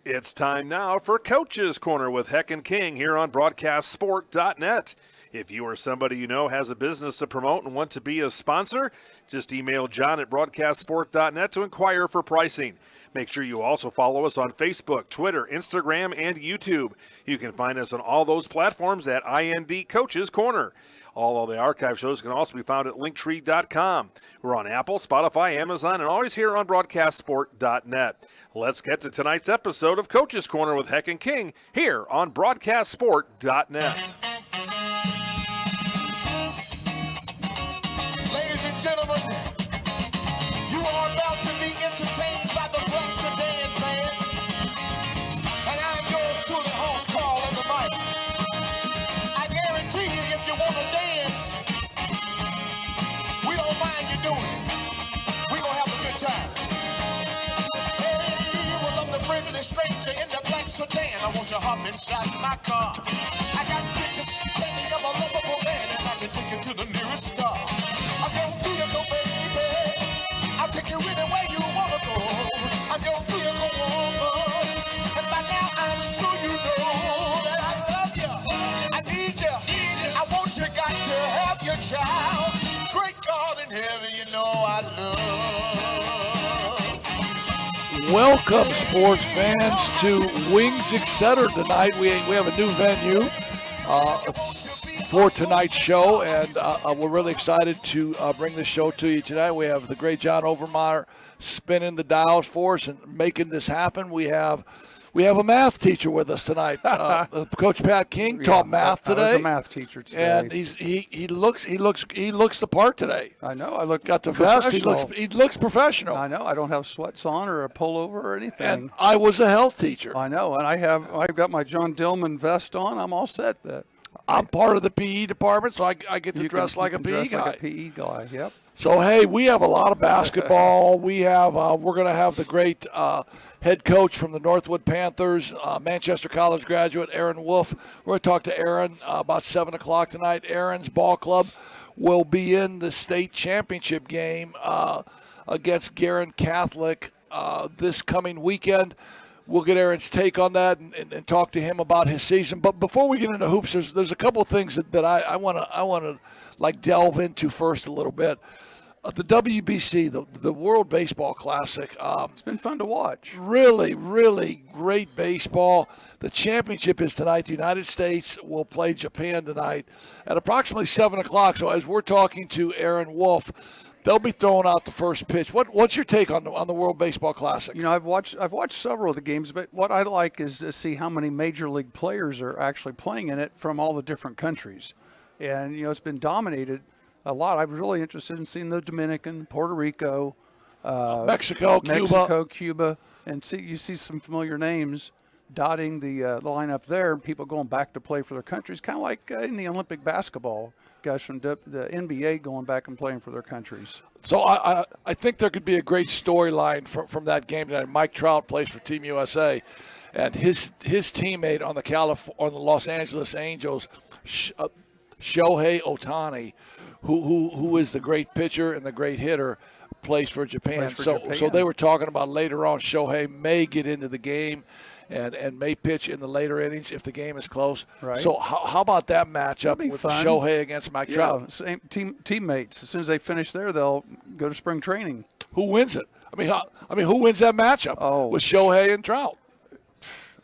It's time now for Coach's Corner with Heck and King here on BroadcastSport.net. If you or somebody you know has a business to promote and want to be a sponsor, just email John at BroadcastSport.net to inquire for pricing. Make sure you also follow us on Facebook, Twitter, Instagram, and YouTube. You can find us on all those platforms at IND Coach's Corner. All of the archive shows can also be found at Linktree.com. We're on Apple, Spotify, Amazon, and always here on BroadcastSport.net. Let's get to tonight's episode of Coach's Corner with Heck and King here on BroadcastSport.net. Ladies and gentlemen, you are about to be entertained by the Black Sedan Band. And I'm yours truly, host Carl on the mic. I guarantee you, if you want to dance, we don't mind you doing it. We gonna have a good time. Hey, well, I'm the friendly stranger in the Black Sedan. I want you to hop inside my car. I got pictures standing of a lovable man, and I can take you to the nearest star. I'm your vehicle, baby. I'll take you anywhere you wanna go. I'm your vehicle, woman. And by now I'm sure you know that I love you. I need you. I want you, got to have your child. Great God in heaven, you know I love. Welcome, sports fans, to Wings Etc. tonight. We have a new venue for tonight's show, and we're really excited to bring this show to you tonight. We have the great John Overmeyer spinning the dials for us and making this happen. We have a math teacher with us tonight. Coach Pat King taught math today. I was a math teacher today, and he looks the part today. I know. Got the vest. He looks professional. I know. I don't have sweats on or a pullover or anything. And I was a health teacher. I know, and I've got my John Dillman vest on. I'm all set. I'm part of the PE department, so I get to dress like a PE guy. Like a PE guy. Yep. So hey, we have a lot of basketball. We're going to have the great head coach from the Northwood Panthers, Manchester College graduate Aaron Wolfe. We're going to talk to Aaron about 7 o'clock tonight. Aaron's ball club will be in the state championship game against Guerin Catholic this coming weekend. We'll get Aaron's take on that and talk to him about his season. But before we get into hoops, there's a couple of things that I want to like delve into first a little bit. The WBC, the World Baseball Classic. It's been fun to watch. Really, really great baseball. The championship is tonight. The United States will play Japan tonight at approximately 7 o'clock. So as we're talking to Aaron Wolfe, they'll be throwing out the first pitch. What's your take on the World Baseball Classic? You know, I've watched several of the games, but what I like is to see how many major league players are actually playing in it from all the different countries. And, you know, it's been dominated a lot. I'm really interested in seeing the Dominican, Puerto Rico, Mexico, Cuba, and you see some familiar names dotting the lineup there, people going back to play for their countries, kind of like in the Olympic basketball. Guys from the NBA going back and playing for their countries. So I think there could be a great storyline from that game tonight. Mike Trout plays for Team USA, and his teammate on the Los Angeles Angels, Shohei Ohtani, who is the great pitcher and the great hitter, plays for Japan. So they were talking about later on Shohei may get into the game and may pitch in the later innings if the game is close. Right. So how about that matchup with fun. Shohei against Mike Trout? Same teammates. As soon as they finish there, they'll go to spring training. Who wins it? I mean, who wins that matchup with Shohei and Trout?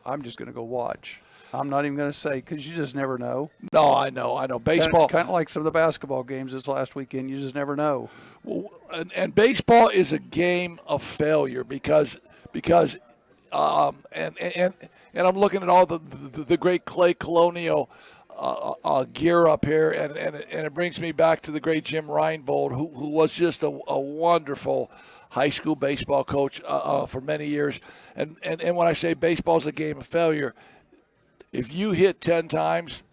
I'm just going to go watch. I'm not even going to say because you just never know. No, I know. Baseball. Kind of like some of the basketball games this last weekend. You just never know. Well, and baseball is a game of failure because and I'm looking at all the great Clay Colonial gear up here, and it brings me back to the great Jim Reinbold, who was just a wonderful high school baseball coach for many years. And when I say baseball is a game of failure, if you hit 10 times,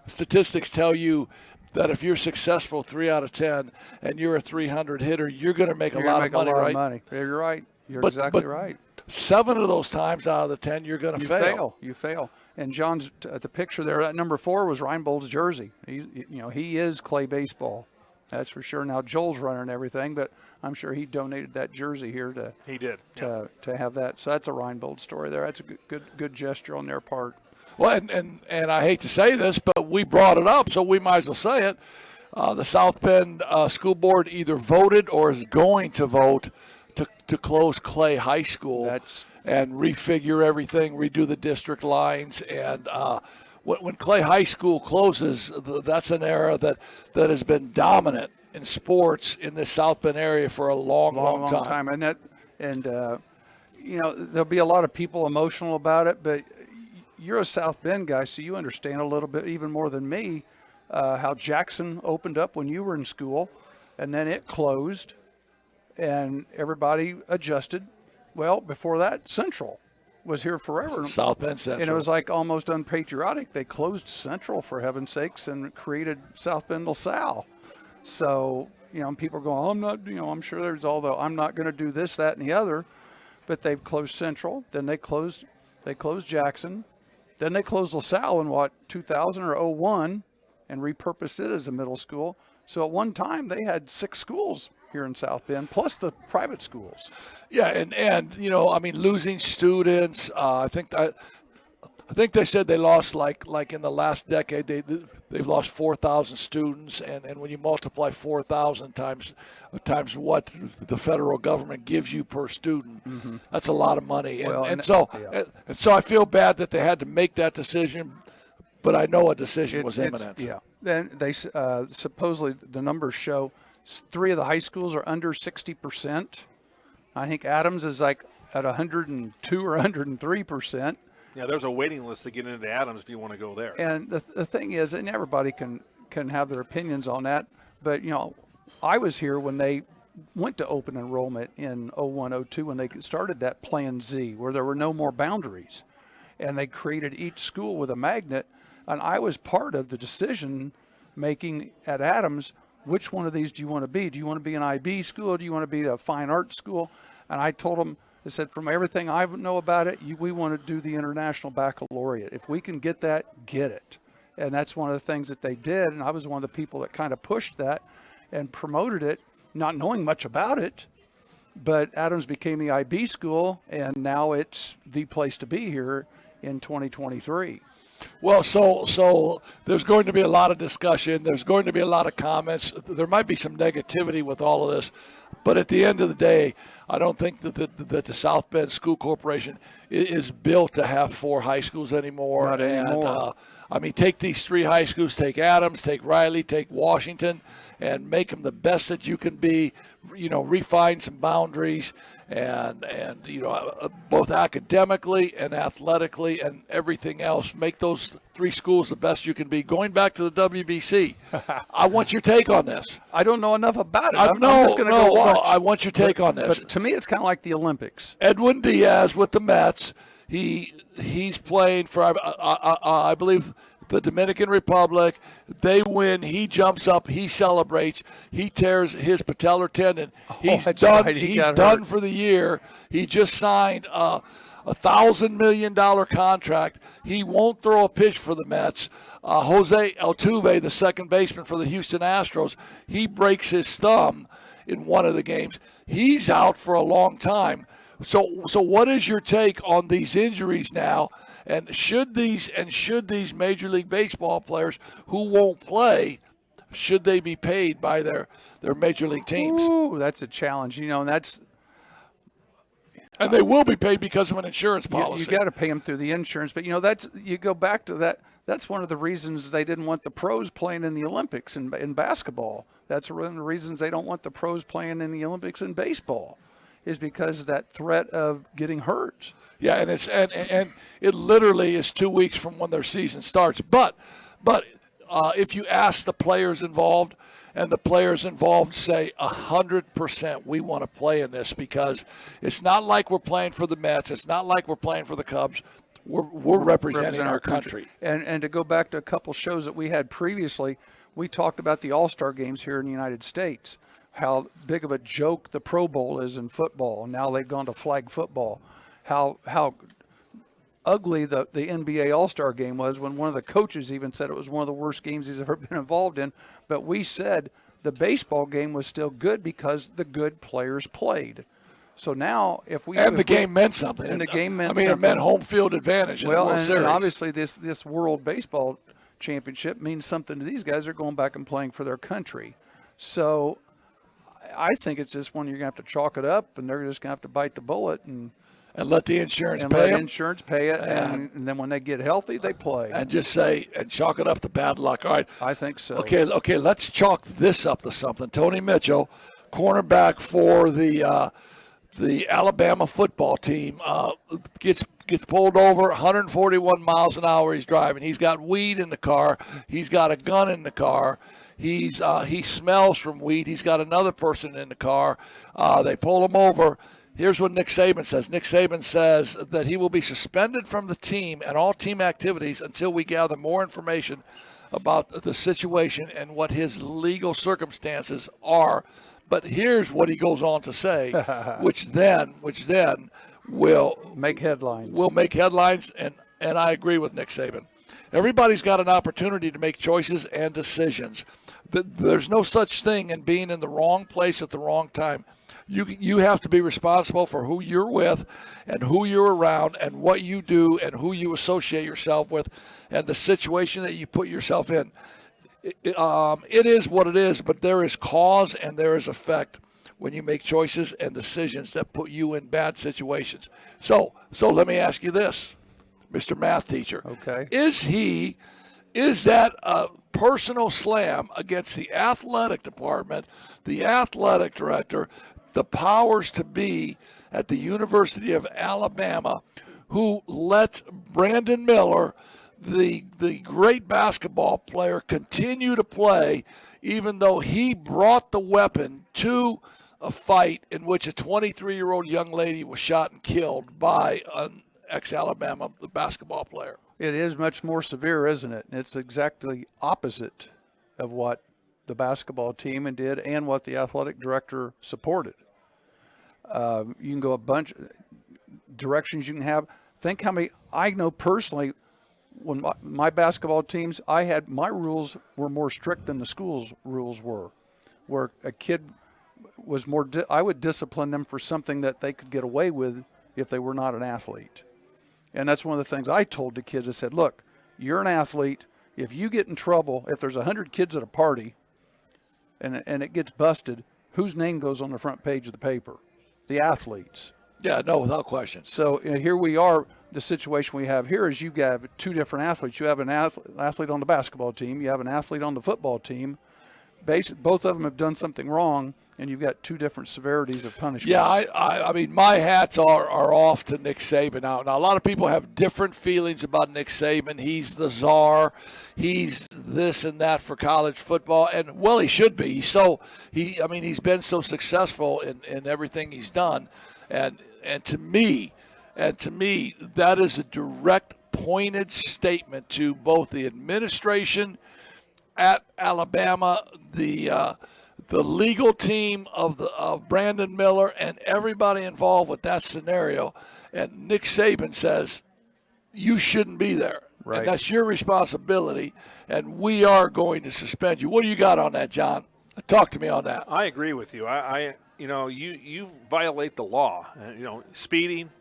statistics tell you that if you're successful 3 out of 10 and you're a 300 hitter, you're going to make a lot of money, right? Yeah, you're right. You're exactly right. 7 of those times out of the 10, you're going to fail. You fail. And John's the picture there. That number 4 was Reinbold's jersey. He is Clay baseball. That's for sure. Now Joel's running everything, but I'm sure he donated that jersey here to He did. to have that. So that's a Reinbold story there. That's a good gesture on their part. Well, and I hate to say this, but we brought it up, so we might as well say it. The South Bend School Board either voted or is going to vote to close Clay High School and refigure everything, redo the district lines. And when Clay High School closes, that's an era that has been dominant in sports in the South Bend area for a long time. And there'll be a lot of people emotional about it, but you're a South Bend guy, so you understand a little bit, even more than me, how Jackson opened up when you were in school, and then it closed, and everybody adjusted. Well, before that, Central was here forever. South Bend Central. And it was like almost unpatriotic. They closed Central, for heaven's sakes, and created South Bend LaSalle. So, people are going, I'm sure there's I'm not going to do this, that, and the other. But they've closed Central. Then they closed Jackson. Then they closed LaSalle in 2000 or 01 and repurposed it as a middle school. So at one time they had 6 schools here in South Bend, plus the private schools. Yeah, and losing students. I think they said they lost like in the last decade they've lost 4,000 students, and when you multiply 4,000 times what the federal government gives you per student, that's a lot of money. So I feel bad that they had to make that decision, but I know a decision was imminent. Then they supposedly the numbers show 3 of the high schools are under 60%. I think Adams is like at 102 or 103%. Yeah, there's a waiting list to get into Adams if you want to go there. And the thing is, and everybody can have their opinions on that, but, I was here when they went to open enrollment in 01, 02 when they started that Plan Z, where there were no more boundaries. And they created each school with a magnet, and I was part of the decision making at Adams. Which one of these do you want to be? Do you want to be an IB school? Do you want to be a fine arts school? And I told them, I said, from everything I know about it, we want to do the International Baccalaureate. If we can get that, get it. And that's one of the things that they did. And I was one of the people that kind of pushed that and promoted it, not knowing much about it. But Adams became the IB school, and now it's the place to be here in 2023. Well, so there's going to be a lot of discussion. There's going to be a lot of comments. There might be some negativity with all of this, but at the end of the day, I don't think that the South Bend School Corporation is built to have 4 high schools anymore. Not anymore. Take these 3 high schools, take Adams, take Riley, take Washington, and make them the best that you can be. Refine some boundaries, and both academically and athletically and everything else, make those 3 schools the best you can be. Going back to the WBC, I want your take on this. I don't know enough about it. I'm just going to go watch. No, I want your take on this. But to me, it's kind of like the Olympics. Edwin Diaz with the Mets. He's playing for I believe the Dominican Republic. They win. He jumps up. He celebrates. He tears his patellar tendon. He's done. Right. He's done for the year. He just signed a $1,000 million contract. He won't throw a pitch for the Mets. Jose Altuve, the second baseman for the Houston Astros, he breaks his thumb in one of the games. He's out for a long time. So what is your take on these injuries now? And should these Major League Baseball players who won't play, should they be paid by their Major League teams? Ooh, that's a challenge, and they will be paid because of an insurance policy. You got to pay them through the insurance, but you go back to that. That's one of the reasons they didn't want the pros playing in the Olympics in basketball. That's one of the reasons they don't want the pros playing in the Olympics in baseball, is because of that threat of getting hurt. Yeah, and it literally is 2 weeks from when their season starts. But if you ask the players involved, and the players involved say 100% we want to play in this, because it's not like we're playing for the Mets. It's not like we're playing for the Cubs. We're representing our country. And to go back to a couple shows that we had previously, we talked about the All-Star games here in the United States, how big of a joke the Pro Bowl is in football. And now they've gone to flag football. How ugly the NBA All-Star game was, when one of the coaches even said it was one of the worst games he's ever been involved in. But we said the baseball game was still good because the good players played. So now, the game meant something. And the game meant something. It meant home field advantage in the World Series. And obviously this World Baseball Championship means something to these guys. They're going back and playing for their country. So I think it's just one you're going to have to chalk it up, and they're just going to have to bite the bullet and let the insurance pay let them. insurance pay it, and then when they get healthy, they play. And just say, and chalk it up to bad luck. All right. I think so. Okay, let's chalk this up to something. Tony Mitchell, cornerback for the Alabama football team, gets pulled over, 141 miles an hour he's driving. He's got weed in the car. He's got a gun in the car. He smells from weed. He's got another person in the car. They pull him over. Here's what Nick Saban says. Nick Saban says that he will be suspended from the team and all team activities until we gather more information about the situation and what his legal circumstances are. But here's what he goes on to say, which then will make headlines. Will make headlines, and I agree with Nick Saban. Everybody's got an opportunity to make choices and decisions. There's no such thing in being in the wrong place at the wrong time. You have to be responsible for who you're with and who you're around and what you do and who you associate yourself with and the situation that you put yourself in. It is what it is, but there is cause and there is effect when you make choices and decisions that put you in bad situations. So let me ask you this, Mr. Math Teacher. Okay. Is that a personal slam against the athletic department, the athletic director, the powers to be at the University of Alabama, who let Brandon Miller, the great basketball player, continue to play, even though he brought the weapon to a fight in which a 23-year-old young lady was shot and killed by an ex-Alabama basketball player? It is much more severe, isn't it? It's exactly opposite of what the basketball team did and what the athletic director supported. You can go a bunch of directions you can have. Think how many I know personally. When my basketball teams, my rules were more strict than the school's rules were, where a kid was more. I would discipline them for something that they could get away with if they were not an athlete, and that's one of the things I told the kids. I said, "Look, you're an athlete. If you get in trouble, if there's 100 kids at a party, and it gets busted, whose name goes on the front page of the paper? The athletes." Yeah, no, without question. So here we are. The situation we have here is you have two different athletes. You have an athlete on the basketball team. You have an athlete on the football team. Both of them have done something wrong, and you've got two different severities of punishment. Yeah, I mean, my hats are off to Nick Saban. Now, a lot of people have different feelings about Nick Saban. He's the czar. He's this and that for college football, and well, he should be. He's been so successful in everything he's done, and to me, that is a direct, pointed statement to both the administration at Alabama, the legal team of Brandon Miller, and everybody involved with that scenario. And Nick Saban says, you shouldn't be there. Right. And that's your responsibility, and we are going to suspend you. What do you got on that, John? Talk to me on that. I agree with you. You violate the law. Speeding,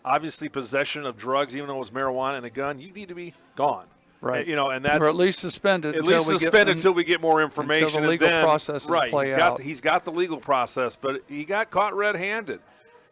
obviously possession of drugs, even though it's marijuana and a gun, you need to be gone. Right. And that's or at least suspended. Until we get more information. Until the legal process play out. He's got the legal process, but he got caught red-handed.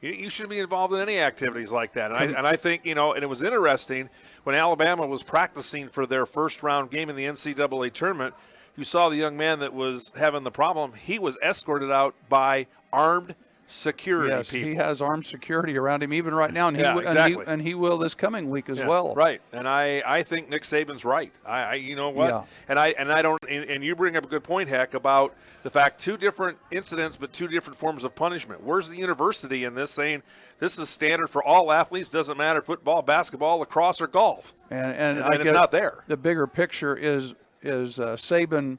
You shouldn't be involved in any activities like that. And I think, and it was interesting when Alabama was practicing for their first-round game in the NCAA tournament. You saw the young man that was having the problem. He was escorted out by armed security people. He has armed security around him even right now, and he will this coming week as well. Right, and I think Nick Saban's right. You know what? Yeah. And I don't. And you bring up a good point, Heck, about the fact two different incidents but two different forms of punishment. Where's the university in this, saying this is standard for all athletes? Doesn't matter football, basketball, lacrosse, or golf. And it's not there. The bigger picture is Saban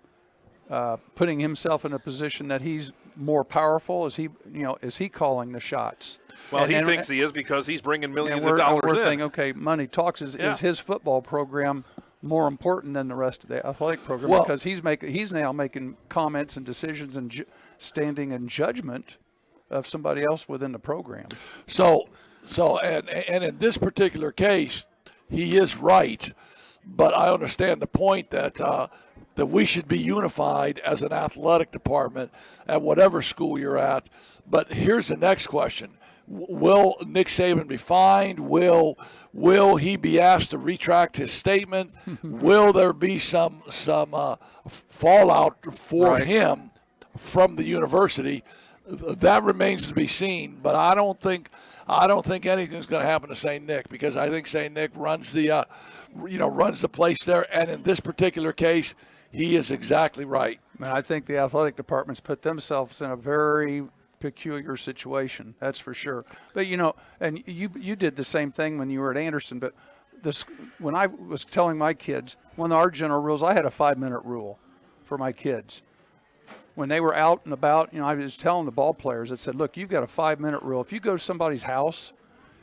putting himself in a position that he's more powerful? Is he calling the shots? Well, he thinks he is because he's bringing millions of dollars we're in. thinking, okay, money talks. Is his football program more important than the rest of the athletic program, Well- because he's now making comments and decisions and standing in judgment of somebody else within the program. So and in this particular case, he is right, but I understand the point that that we should be unified as an athletic department at whatever school you're at. But here's the next question. Will Nick Saban be fined? Will he be asked to retract his statement? Will there be some fallout for him from the university? That remains to be seen. But I don't think anything's going to happen to St. Nick, because I think St. Nick runs the runs the place there. And in this particular case, he is exactly right. And I think the athletic department's put themselves in a very peculiar situation, that's for sure. But and you did the same thing when you were at Anderson. But when I was telling my kids, one of our general rules, I had a 5-minute rule for my kids. When they were out and about, I was telling the ball players, I said, look, you've got a 5-minute rule. If you go to somebody's house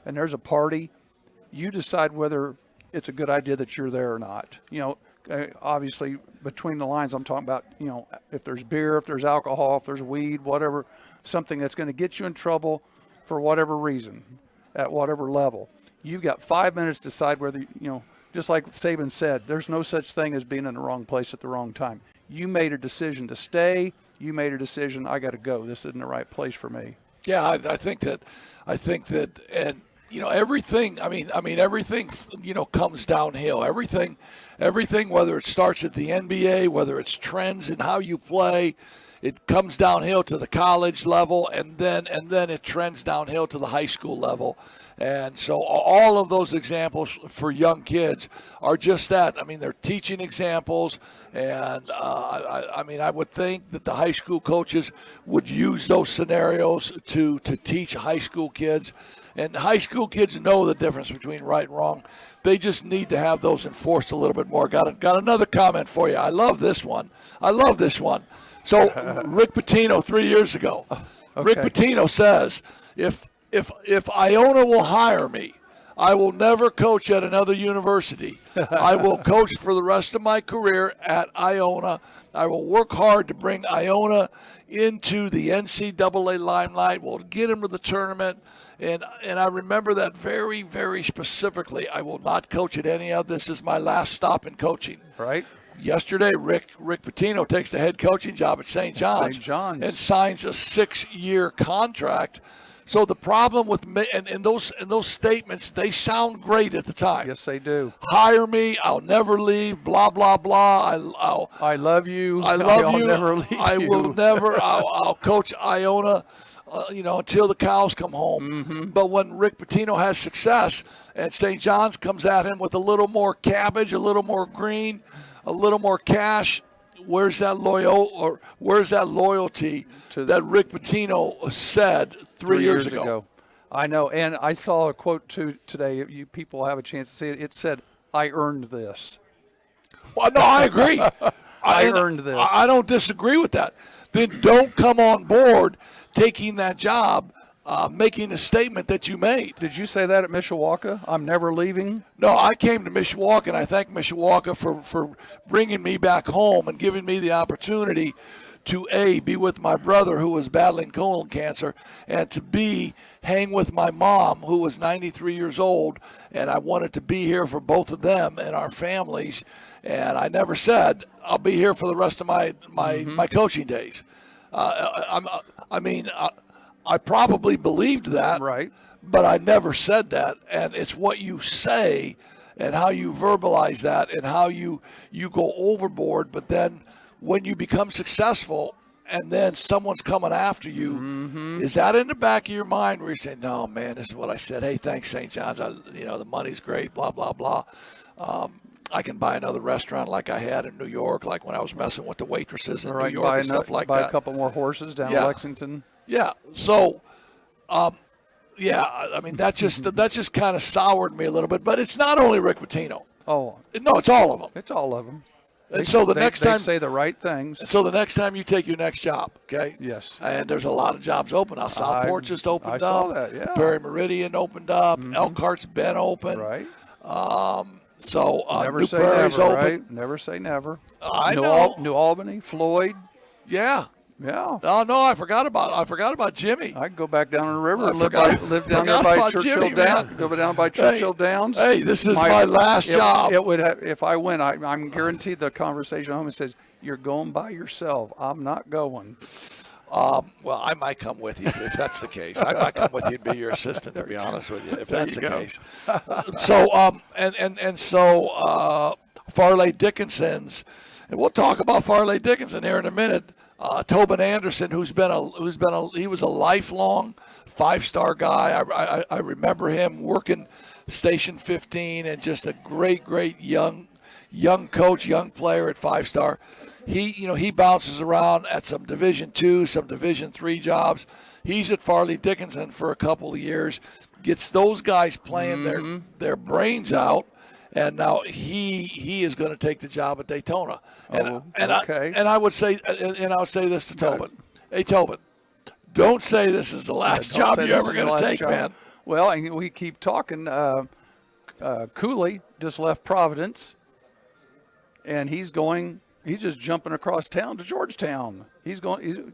and there's a party, you decide whether it's a good idea that you're there or not. Obviously, between the lines, I'm talking about, if there's beer, if there's alcohol, if there's weed, whatever, something that's going to get you in trouble for whatever reason, at whatever level. You've got 5 minutes to decide whether, just like Saban said, there's no such thing as being in the wrong place at the wrong time. You made a decision to stay. You made a decision, I got to go. This isn't the right place for me. Yeah, I think that, and everything. I mean, everything. Comes downhill. Everything. Whether it starts at the NBA, whether it's trends in how you play, it comes downhill to the college level, and then it trends downhill to the high school level. And so all of those examples for young kids are just that. I mean, they're teaching examples, and I would think that the high school coaches would use those scenarios to teach high school kids. And high school kids know the difference between right and wrong. They just need to have those enforced a little bit more. Got another comment for you. I love this one. So Rick Pitino 3 years ago. Okay. Rick Pitino says, if Iona will hire me, I will never coach at another university. I will coach for the rest of my career at Iona. I will work hard to bring Iona into the NCAA limelight. We'll get him to the tournament. And I remember that very, very specifically. I will not coach at any of this. Is my last stop in coaching. Right. Yesterday, Rick Pitino takes the head coaching job at St. John's. And signs a 6-year contract. So the problem with and those statements, they sound great at the time. Yes, they do. Hire me, I'll never leave. Blah blah blah. I love you. I'll never leave you. I will never. I'll coach Iona, until the cows come home. Mm-hmm. But when Rick Pitino has success, and St. John's comes at him with a little more cabbage, a little more green, a little more cash, where's that loyalty that Rick Pitino said 3 years ago? I know, and I saw a quote today. You people have a chance to see it. It said, "I earned this." Well, no, I agree. I earned this. I don't disagree with that. Then don't come on board taking that job, making a statement that you made. Did you say that at Mishawaka? I'm never leaving? No, I came to Mishawaka, and I thank Mishawaka for bringing me back home and giving me the opportunity to A, be with my brother who was battling colon cancer, and to B, hang with my mom who was 93 years old, and I wanted to be here for both of them and our families. And I never said I'll be here for the rest of my coaching days. I probably believed that, right? But I never said that. And it's what you say and how you verbalize that and how you go overboard. But then when you become successful and then someone's coming after you, is that in the back of your mind where you say, no, man, this is what I said. Hey, thanks, St. John's. The money's great, blah, blah, blah. I can buy another restaurant like I had in New York, like when I was messing with the waitresses in New York and stuff like that. Buy a couple more horses down Lexington. Yeah. So, that just kind of soured me a little bit. But it's not only Rick Pitino. Oh. No, it's all of them. It's all of them. And so the next time they say the right things. So the next time you take your next job, okay? Yes. And there's a lot of jobs open now. Southport just opened up. I saw that. Yeah. Perry Meridian opened up. Elkhart's been open. Right. So Never New say Prairie's never, open. right? Never say never. I know. New Albany, Floyd. Yeah. Yeah. Oh no, I forgot about Jimmy. I can go back down the river I and forgot live down there about by Churchill Jimmy, Downs. man. Go down by Churchill Downs. Hey, this is my last job. It would have, if I win, I'm guaranteed the conversation home says, "You're going by yourself. I'm not going." Well, I might come with you if that's the case. I might come with you and be your assistant, to be honest with you, if that's the case. So Farley Dickinson's, and we'll talk about Farley Dickinson here in a minute. Tobin Anderson, he was a lifelong 5-star guy. I remember him working Station 15 and just a great young coach, young player at 5-star. He bounces around at some Division II, some Division III jobs. He's at Farley Dickinson for a couple of years, gets those guys playing their brains out, and now he is going to take the job at Daytona. I would say this to Tobin. Hey, Tobin, don't say this is the last job you're ever going to take, man. Well, and we keep talking. Cooley just left Providence, and he's just jumping across town to Georgetown. He's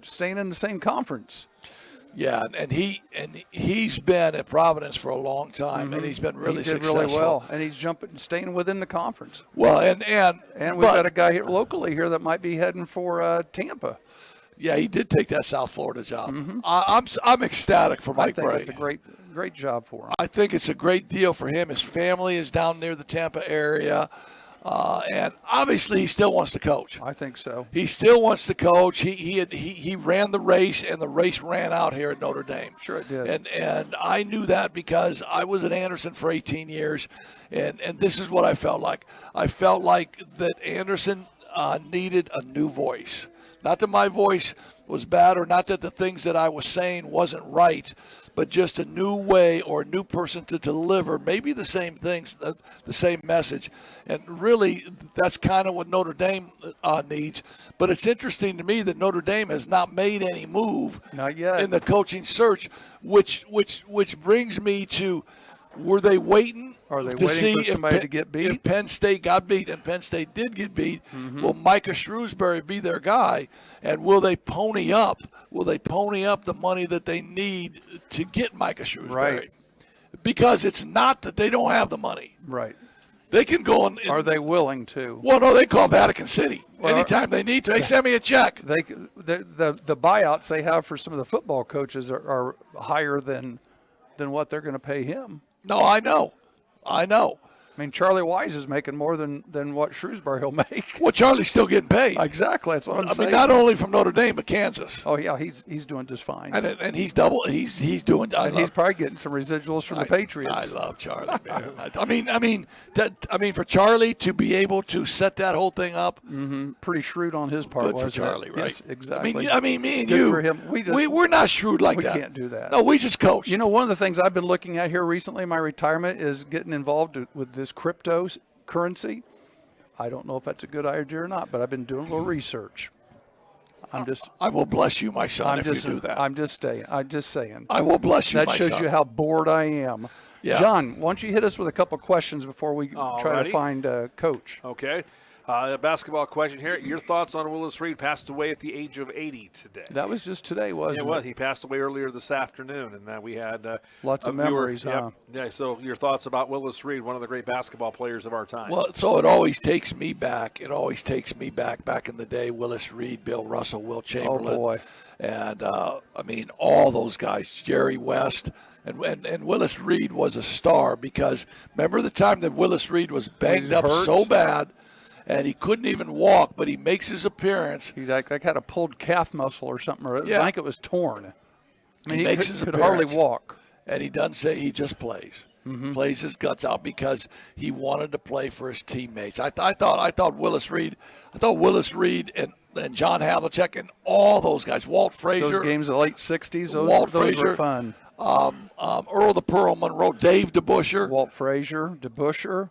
staying in the same conference. Yeah, and he's been at Providence for a long time, and he's been really successful. Really well, and he's staying within the conference. Well, and we've got a guy here locally here that might be heading for Tampa. Yeah, he did take that South Florida job. I'm ecstatic for Mike Bray. It's a great job for him. I think it's a great deal for him. His family is down near the Tampa area. And obviously, he still wants to coach. I think so. He still wants to coach. He ran the race, and the race ran out here at Notre Dame. Sure it did. And I knew that because I was at Anderson for 18 years, and this is what I felt like. I felt like that Anderson needed a new voice. Not that my voice was bad, or not that the things that I was saying wasn't right, but just a new way or a new person to deliver maybe the same things, the same message. And really, that's kind of what Notre Dame needs. But it's interesting to me that Notre Dame has not made any move not yet in the coaching search, which brings me to, were they waiting? Are they to waiting see for somebody to get beat? If Penn State got beat, and Penn State did get beat, will Micah Shrewsbury be their guy? And will they pony up? Will they pony up the money that they need to get Micah Shrewsbury? Right. Because it's not that they don't have the money. Right. They can go and are they willing to? Well, no, they call Vatican City anytime they need to. They send me a check. The buyouts they have for some of the football coaches are higher than what they're going to pay him. No, I know. I mean, Charlie Wise is making more than what Shrewsbury will make. Well, Charlie's still getting paid. Exactly, that's what I'm saying. I mean, not only from Notre Dame, but Kansas. Oh yeah, he's doing just fine. And he's double. He's doing. He's probably getting some residuals from the Patriots. I love Charlie, man. I mean, for Charlie to be able to set that whole thing up, pretty shrewd on his part. Good for Charlie, right? Yes, exactly. I mean, me and good you. for him. We're not shrewd like that. We can't do that. No, we just coach. You know, one of the things I've been looking at here recently in my retirement is getting involved with this cryptocurrency. I don't know if that's a good idea or not, but I've been doing a little research. I will bless you, my son, if you do that. I'm just saying. I will bless you, my my son. That shows you how bored I am. Yeah. John, why don't you hit us with a couple questions before we try to find a coach? Okay. A basketball question here. Your thoughts on Willis Reed, passed away at the age of 80 today? That was just today, wasn't it? It was. He passed away earlier this afternoon, and we had lots of memories. Huh? Yeah. So your thoughts about Willis Reed, one of the great basketball players of our time? Well, so it always takes me back. Back in the day. Willis Reed, Bill Russell, Will Chamberlain. Oh boy. And I mean, all those guys, Jerry West. And Willis Reed was a star because remember the time that Willis Reed was banged up so bad. And he couldn't even walk, but he makes his appearance. He like had a pulled calf muscle or something, or I think it was torn. I mean, he could hardly walk. And he doesn't say he just plays. Plays his guts out because he wanted to play for his teammates. I thought Willis Reed and John Havlicek and all those guys, Walt Frazier. Those games of the late 60s, those were fun. Earl the Pearl Monroe, Dave DeBuscher. Walt Frazier, DeBuscher.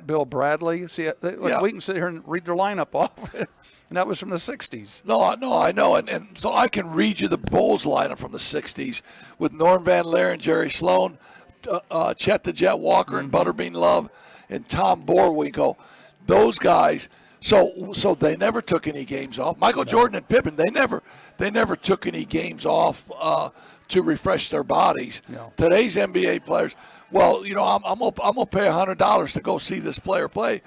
Bill Bradley. See, we can sit here and read their lineup off, and that was from the 60s. No, I know. And so I can read you the Bulls lineup from the 60s with Norm Van Leer and Jerry Sloan, Chet the Jet Walker and Butterbean Love. and Tom Boerwinkle, those guys. So they never took any games off. Michael Jordan and Pippen, they never took any games off to refresh their bodies. No. Today's NBA players, well, I'm gonna pay $100 to go see this player play.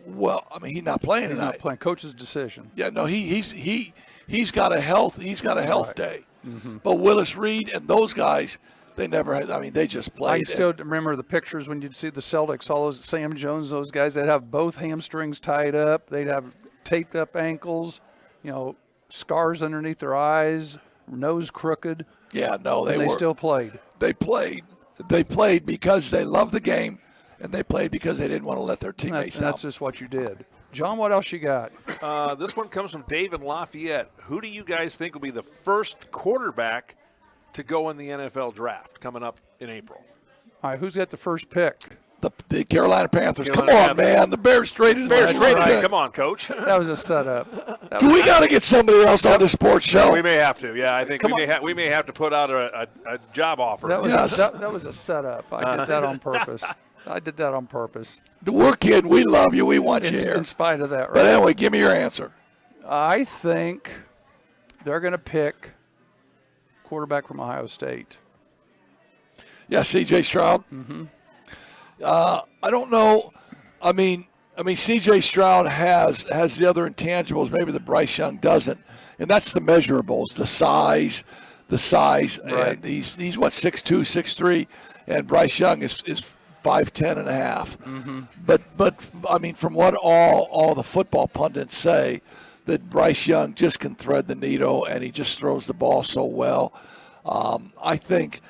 Well, I mean, he's not playing He's tonight. not playing. Coach's decision. Yeah, no, he's got a health Right. day. Mm-hmm. But Willis Reed and those guys, they never had. I mean, they just I played. still remember the pictures when you'd see the Celtics, all those Sam Jones, those guys, they'd have both hamstrings tied up. They'd have taped up ankles, scars underneath their eyes, nose crooked. Yeah, no, They still played. They played because they loved the game, and they played because they didn't want to let their teammates down. That's just what you did. John, what else you got? This one comes from David Lafayette. Who do you guys think will be the first quarterback to go in the NFL draft coming up in April? All right, who's got the first pick? The Carolina Panthers. Carolina Come on, Panthers. man. The Bears traded. Bears him. traded. Right. Come on, Coach. That was a setup. We got to get somebody else on the sports show. We may have to. Yeah, I think Come we may have to put out a job offer. That was Yes. that was a setup. I did that on purpose. We're kidding. We love you. We want you here. In spite of that, right? But anyway, give me your answer. I think they're going to pick quarterback from Ohio State. Yeah, C.J. Stroud. Mm-hmm. I don't know. I mean, C.J. Stroud has the other intangibles maybe that Bryce Young doesn't, and that's the measurables, the size. Right. And he's what 6'2", 6'3", and Bryce Young is 5'10" and a half. Mm-hmm. But I mean, from what all the football pundits say, that Bryce Young just can thread the needle and he just throws the ball so well. I think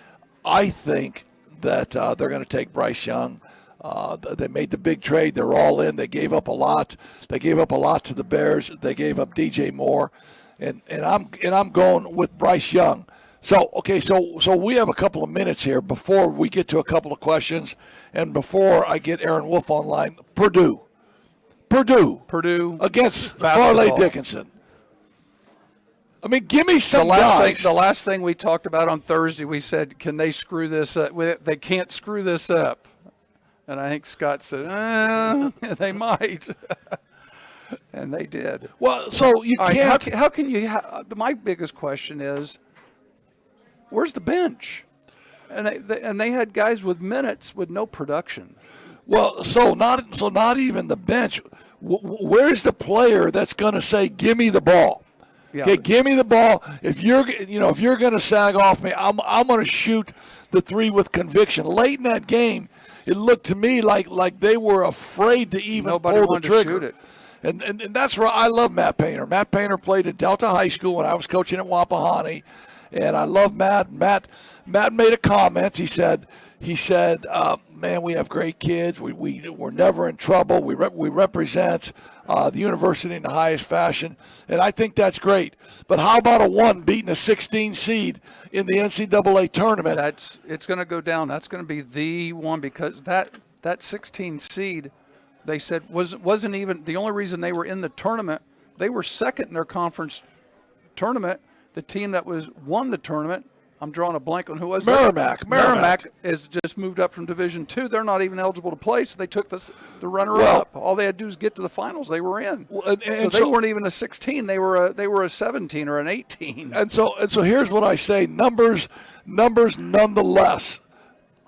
that they're going to take Bryce Young. They made the big trade. They're all in. They gave up a lot. They gave up a lot to the Bears. They gave up DJ Moore, and I'm going with Bryce Young. So we have a couple of minutes here before we get to a couple of questions, and before I get Aaron Wolfe online. Purdue against Farley Dickinson. I mean, give me some guys. The last thing we talked about on Thursday, we said, can they screw this up? They can't screw this up. And I think Scott said, they might. And they did. Well, so you All right, can't. how can you my biggest question is, where's the bench? And they had guys with minutes with no production. Well, so not even the bench. Where's the player that's going to say, "Give me the ball"? Yeah. Okay, give me the ball. If you're going to sag off me, I'm going to shoot the three with conviction. Late in that game, it looked to me like they were afraid to even Nobody pull the wanted to trigger. shoot it. And that's where I love Matt Painter. Matt Painter played at Delta High School when I was coaching at Wapahani, and I love Matt. Matt made a comment. He said, "Man, we have great kids. We're never in trouble. We represent the university in the highest fashion, and I think that's great. But how about a 1 beating a 16 seed in the NCAA tournament? It's going to go down. That's going to be the one, because that 16 seed, they said wasn't even the only reason they were in the tournament. They were second in their conference tournament. The team that won the tournament, I'm drawing a blank on who was Merrimack. Merrimack has just moved up from Division II. They're not even eligible to play, so they took the runner-up. All they had to do was get to the finals. They were in. So they weren't even a 16. They were a 17 or an 18. And so here's what I say: numbers, nonetheless.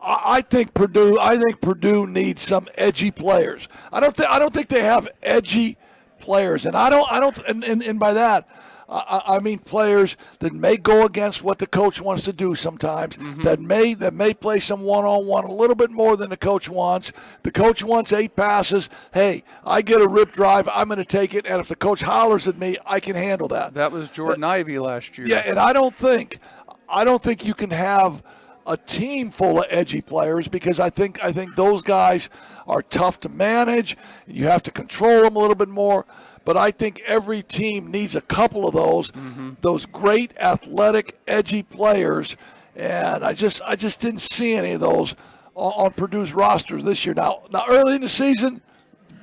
I think Purdue needs some edgy players. I don't think they have edgy players, and and by that, I mean players that may go against what the coach wants to do sometimes, that may play some one-on-one a little bit more than the coach wants. The coach wants 8 passes. Hey, I get a rip drive, I'm going to take it, and if the coach hollers at me, I can handle that. That was Jordan Ivey last year. Yeah, and I don't think you can have a team full of edgy players, because I think those guys are tough to manage. You have to control them a little bit more. But I think every team needs a couple of those great athletic, edgy players, and I just didn't see any of those on Purdue's roster this year. Now early in the season,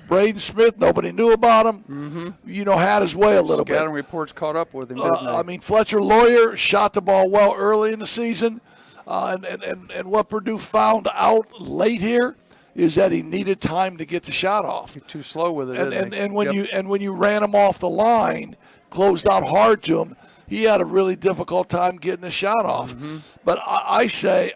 Braden Smith, nobody knew about him. Had his way a little bit. Scouting reports caught up with him, didn't they? I mean, Fletcher Lawyer shot the ball well early in the season, and what Purdue found out late here is that he needed time to get the shot off. He's too slow with it. And when you ran him off the line, closed out hard to him, he had a really difficult time getting the shot off. But I say,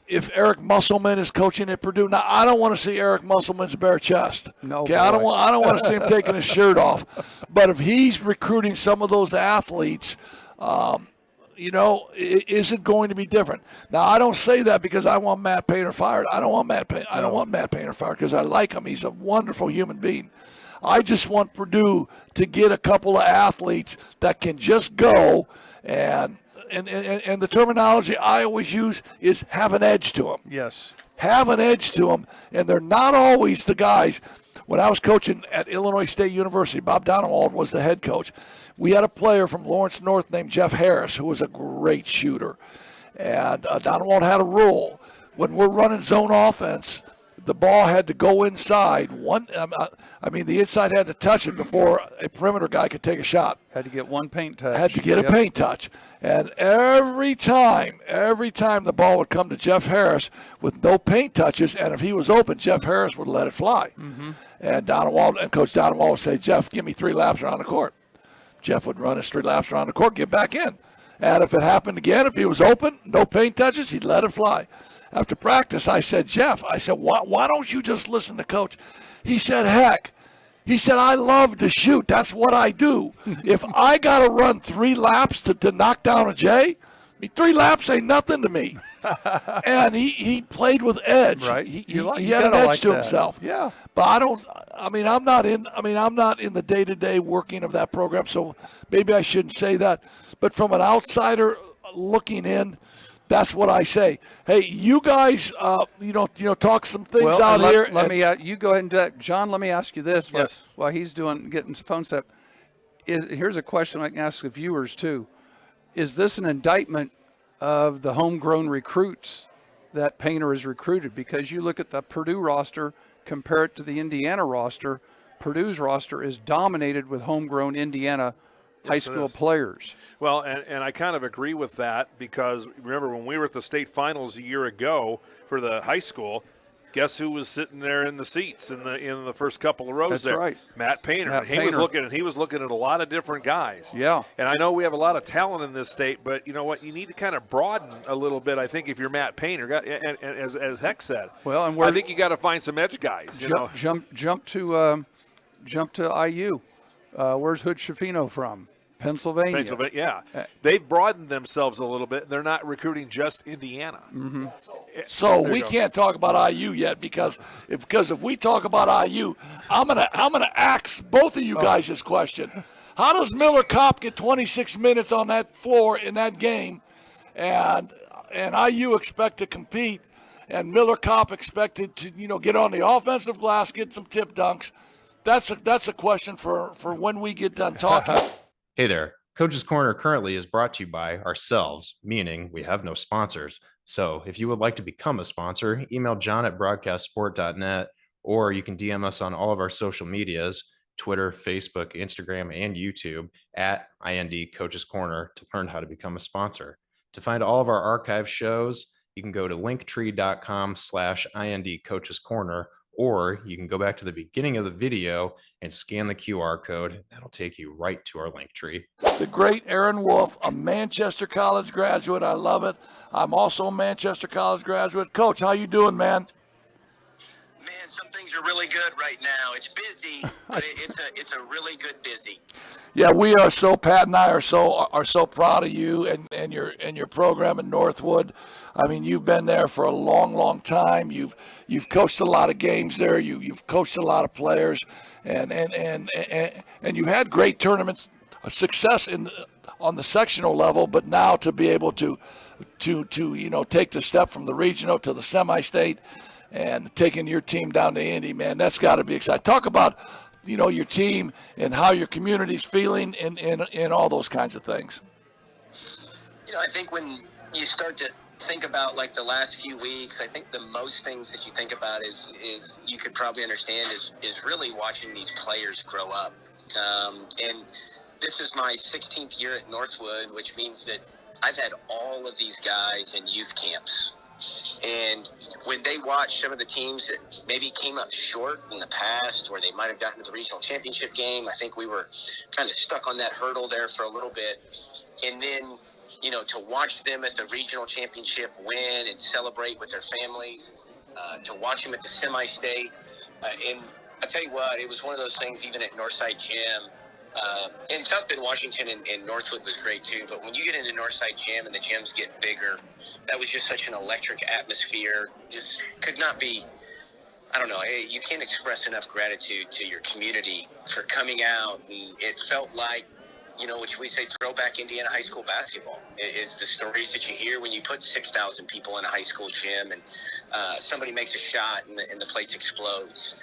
if Eric Musselman is coaching at Purdue, now I don't want to see Eric Musselman's bare chest. No, okay, I don't want to see him taking his shirt off. But if he's recruiting some of those athletes, is it going to be different? Now I don't say that because I want Matt Painter fired. I don't want Matt Painter fired because I like him. He's a wonderful human being. I just want Purdue to get a couple of athletes that can just go and the terminology I always use is have an edge to them. Yes. Have an edge to them, and they're not always the guys. When I was coaching at Illinois State University, Bob Donewald was the head coach. We had a player from Lawrence North named Jeff Harris who was a great shooter. And Donewald had a rule. When we're running zone offense, the ball had to go inside. The inside had to touch it before a perimeter guy could take a shot. Had to get one paint touch. Had to get a paint touch. And every time the ball would come to Jeff Harris with no paint touches, and if he was open, Jeff Harris would let it fly. And Coach Donewald would say, Jeff, give me 3 laps around the court. Jeff would run his 3 laps around the court, get back in. And if it happened again, if he was open, no paint touches, he'd let it fly. After practice, I said, Jeff, why don't you just listen to Coach? He said, heck. He said, I love to shoot. That's what I do. If I got to run 3 laps to knock down a J, 3 laps ain't nothing to me. And he played with edge. Right. He had an edge to himself. Yeah. But I'm not in the day-to-day working of that program, so maybe I shouldn't say that. But from an outsider looking in, that's what I say. Hey, you guys, talk some things out here. Let me. You go ahead and do that, John. Let me ask you this. Yes. While he's getting his phone set, here's a question I can ask the viewers too. Is this an indictment of the homegrown recruits that Painter has recruited? Because you look at the Purdue roster, compare it to the Indiana roster. Purdue's roster is dominated with homegrown Indiana high school players. Well, and I kind of agree with that because remember when we were at the state finals a year ago for the high school, guess who was sitting there in the seats in the first couple of rows? That's there? right. Matt Painter. He was looking at a lot of different guys. Yeah. And I know we have a lot of talent in this state, but you know what? You need to kind of broaden a little bit. I think if you're Matt Painter, and as Heck said, well, and I think you got to find some edge guys. Jump to IU. Where's Hood Schifino from? Pennsylvania, yeah. They've broadened themselves a little bit. They're not recruiting just Indiana. So we can't talk about IU yet because if we talk about IU, I'm gonna ask both of you guys this question: how does Miller Kopp get 26 minutes on that floor in that game, and IU expect to compete, and Miller Kopp expected to get on the offensive glass, get some tip dunks? That's a question for when we get done talking. Hey there. Coach's Corner currently is brought to you by ourselves, meaning we have no sponsors. So if you would like to become a sponsor, email john@broadcastsport.net, or you can DM us on all of our social medias, Twitter, Facebook, Instagram, and YouTube at IND Coach's Corner to learn how to become a sponsor. To find all of our archive shows, you can go to linktree.com/IND Coach's Corner, or you can go back to the beginning of the video and scan the QR code. That'll take you right to our link tree. The great Aaron Wolfe, a Manchester College graduate. I love it. I'm also a Manchester College graduate. Coach, how you doing, man? Man, some things are really good right now. It's busy, but it's a really good busy. Yeah, we are so. Pat and I are so proud of you and your program in Northwood. I mean, you've been there for a long time. You've coached a lot of games there. You've coached a lot of players, and you had great tournaments success on the sectional level. But now to be able to take the step from the regional to the semi-state and taking your team down to Indy, man, that's got to be exciting. Talk about your team and how your community's feeling and all those kinds of things. I think when you start to think about like the last few weeks, I think the most things that you think about is you could probably understand is really watching these players grow up. And this is my 16th year at Northwood, which means that I've had all of these guys in youth camps And when they watch some of the teams that maybe came up short in the past, or they might have gotten to the regional championship game, I think we were kind of stuck on that hurdle there for a little bit. And then, to watch them at the regional championship win and celebrate with their families, to watch them at the semi-state. And I tell you what, it was one of those things even at Northside Gym. And South Bend, Washington and Northwood was great too. But when you get into Northside Gym and the gyms get bigger, that was just such an electric atmosphere. Just could not be, I don't know, you can't express enough gratitude to your community for coming out. And it felt like, which we say throwback Indiana high school basketball is the stories that you hear when you put 6,000 people in a high school gym and somebody makes a shot and the place explodes.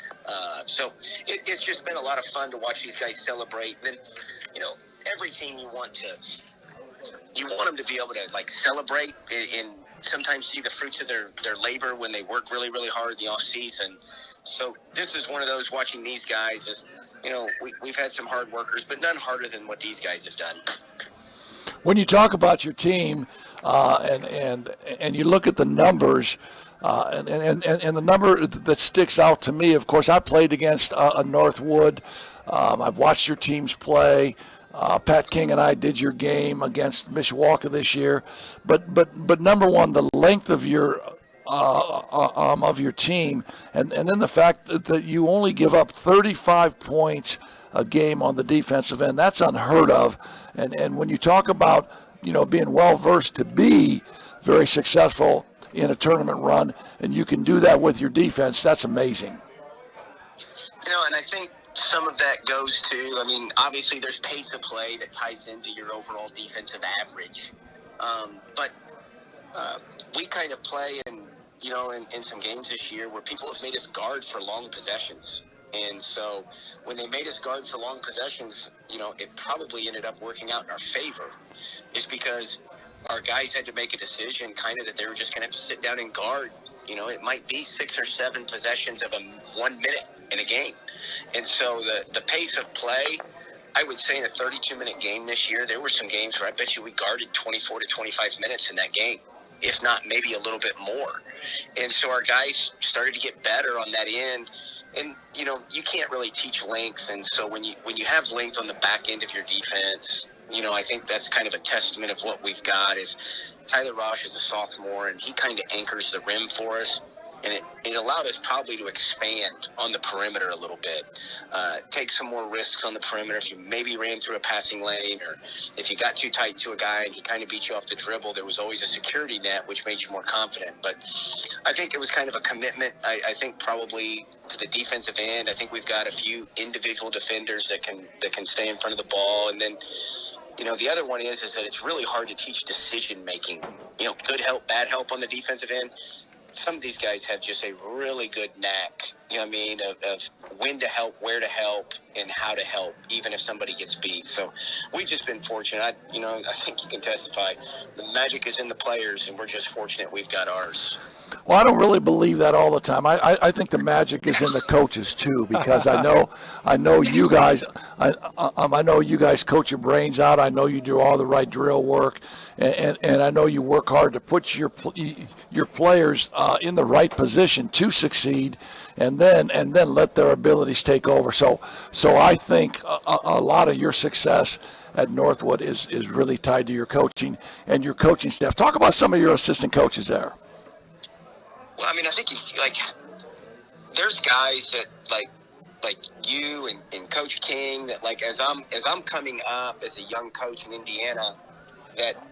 So it's just been a lot of fun to watch these guys celebrate. And then, every team you want them to be able to like celebrate and sometimes see the fruits of their labor when they work really, really hard in the off season. So this is one of those, watching these guys is, we've had some hard workers, but none harder than what these guys have done. When you talk about your team and you look at the numbers, and the number that sticks out to me, of course, I played against a Northwood. I've watched your teams play. Pat King and I did your game against Mishawaka this year. But number one, the length of your team, and then the fact that you only give up 35 points a game on the defensive end, that's unheard of. And when you talk about, being well-versed to be very successful in a tournament run, and you can do that with your defense, that's amazing. And I think some of that goes to, obviously there's pace of play that ties into your overall defensive average. But we kind of play in some games this year where people have made us guard for long possessions. And so when they made us guard for long possessions, it probably ended up working out in our favor, is because our guys had to make a decision kind of that they were just going to have to sit down and guard. It might be 6 or 7 possessions of 1 minute in a game. And so the pace of play, I would say in a 32-minute game this year, there were some games where I bet you we guarded 24 to 25 minutes in that game, if not maybe a little bit more. And so our guys started to get better on that end. And, you can't really teach length. And so when you have length on the back end of your defense, I think that's kind of a testament of what we've got. Is Tyler Rosh is a sophomore, and he kind of anchors the rim for us. And it allowed us probably to expand on the perimeter a little bit, take some more risks on the perimeter. If you maybe ran through a passing lane, or if you got too tight to a guy and he kind of beat you off the dribble, there was always a security net, which made you more confident. But I think it was kind of a commitment. I think probably to the defensive end, I think we've got a few individual defenders that can stay in front of the ball. And then, the other one is that it's really hard to teach decision making. Good help, bad help on the defensive end. Some of these guys have just a really good knack, of when to help, where to help, and how to help, even if somebody gets beat. So we've just been fortunate. I think you can testify. The magic is in the players, and we're just fortunate we've got ours. Well, I don't really believe that all the time. I think the magic is in the coaches too, because I know you guys. I know you guys coach your brains out. I know you do all the right drill work, and I know you work hard to put your players in the right position to succeed, and then let their abilities take over. So I think a lot of your success at Northwood is really tied to your coaching and your coaching staff. Talk about some of your assistant coaches there. Well, I think there's guys that like you and Coach King that as I'm coming up as a young coach in Indiana, that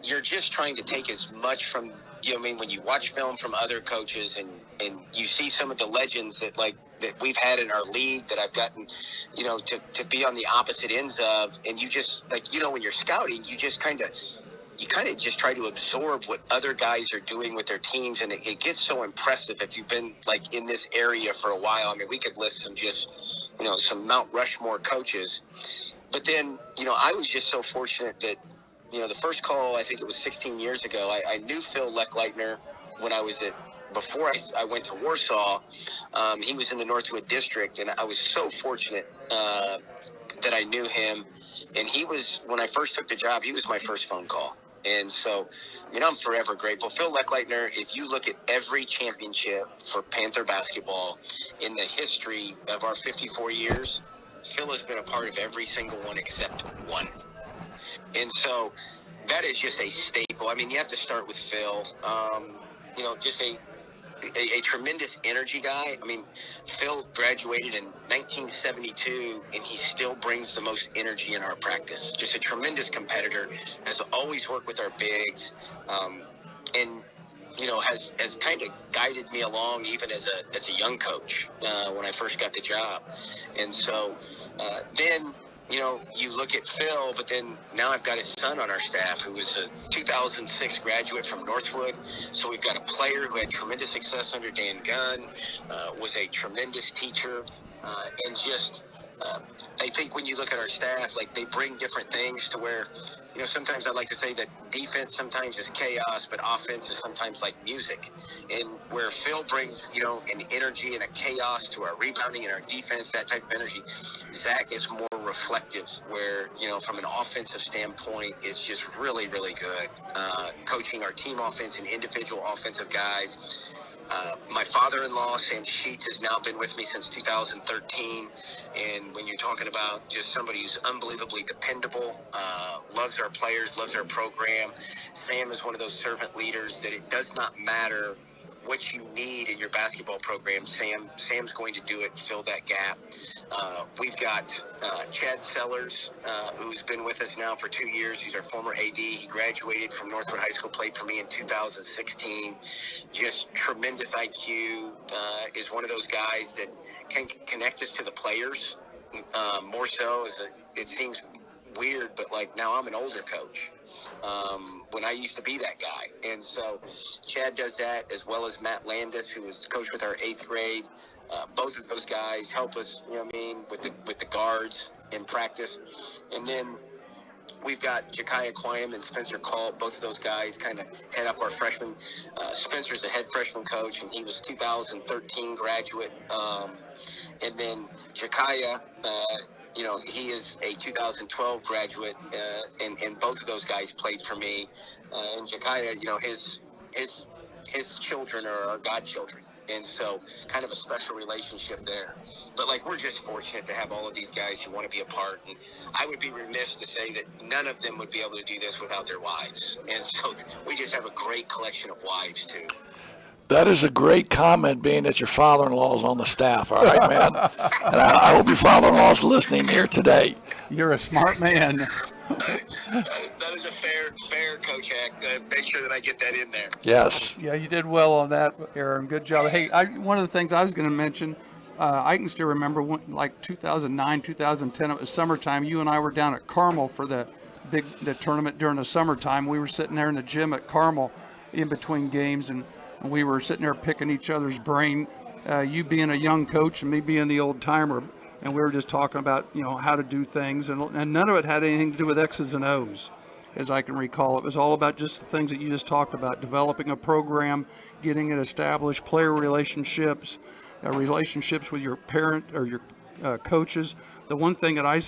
you're just trying to take as much from when you watch film from other coaches and you see some of the legends that we've had in our league that I've gotten to be on the opposite ends of, and you just when you're scouting, you kind of just try to absorb what other guys are doing with their teams, and it gets so impressive if you've been in this area for a while. We could list some Mount Rushmore coaches, but then I was just so fortunate that the first call, I think it was 16 years ago, I knew Phil Leckleitner when I was before I went to Warsaw. He was in the Northwood district, and I was so fortunate that I knew him. And he was, when I first took the job, he was my first phone call. And so, I'm forever grateful. Phil Leckleitner, if you look at every championship for Panther basketball in the history of our 54 years, Phil has been a part of every single one except one. And so that is just a staple. I mean, you have to start with Phil. Just a tremendous energy guy. I mean, Phil graduated in 1972, and he still brings the most energy in our practice. Just a tremendous competitor, has always worked with our bigs, and has kind of guided me along even as a young coach when I first got the job. And so then you look at Phil, but then now I've got his son on our staff who was a 2006 graduate from Northwood. So we've got a player who had tremendous success under Dan Gunn, was a tremendous teacher, and just I think when you look at our staff, like they bring different things to where, sometimes I like to say that defense sometimes is chaos, but offense is sometimes like music. And where Phil brings, an energy and a chaos to our rebounding and our defense, that type of energy, Zach is more reflective where, from an offensive standpoint, is just really, really good. Coaching our team offense and individual offensive guys. My father-in-law, Sam Sheets, has now been with me since 2013. And when you're talking about just somebody who's unbelievably dependable, loves our players, loves our program, Sam is one of those servant leaders that it does not matter what you need in your basketball program. Sam's going to do it, fill that gap. We've got Chad Sellers, who's been with us now for 2 years. He's our former AD. He graduated from Northwood High School, played for me in 2016. Just tremendous IQ. Is one of those guys that can connect us to the players more so. It seems weird, but like now I'm an older coach. When I used to be that guy. And so Chad does that, as well as Matt Landis, who was coached with our 8th grade. Both of those guys help us, with the guards in practice. And then we've got Jekiah Quam and Spencer Call. Both of those guys kind of head up our freshmen. Spencer's the head freshman coach, and he was 2013 graduate. And then Jekiah, he is a 2012 graduate, and both of those guys played for me. And Jekiah, his children are our godchildren. And so kind of a special relationship there. But, we're just fortunate to have all of these guys who want to be a part. And I would be remiss to say that none of them would be able to do this without their wives. And so we just have a great collection of wives, too. That is a great comment, being that your father-in-law is on the staff. All right, man. And I hope your father-in-law is listening here today. You're a smart man. That is a fair Coach Hack. Make sure that I get that in there. Yes. Yeah, you did well on that, Aaron. Good job. Hey, one of the things I was going to mention, I can still remember when, 2009, 2010, it was summertime. You and I were down at Carmel for the tournament during the summertime. We were sitting there in the gym at Carmel in between games, and we were sitting there picking each other's brain, you being a young coach and me being the old timer. And we were just talking about, how to do things. And none of it had anything to do with X's and O's, as I can recall. It was all about just the things that you just talked about, developing a program, getting it established, player relationships, relationships with your parent or your coaches. The one thing that I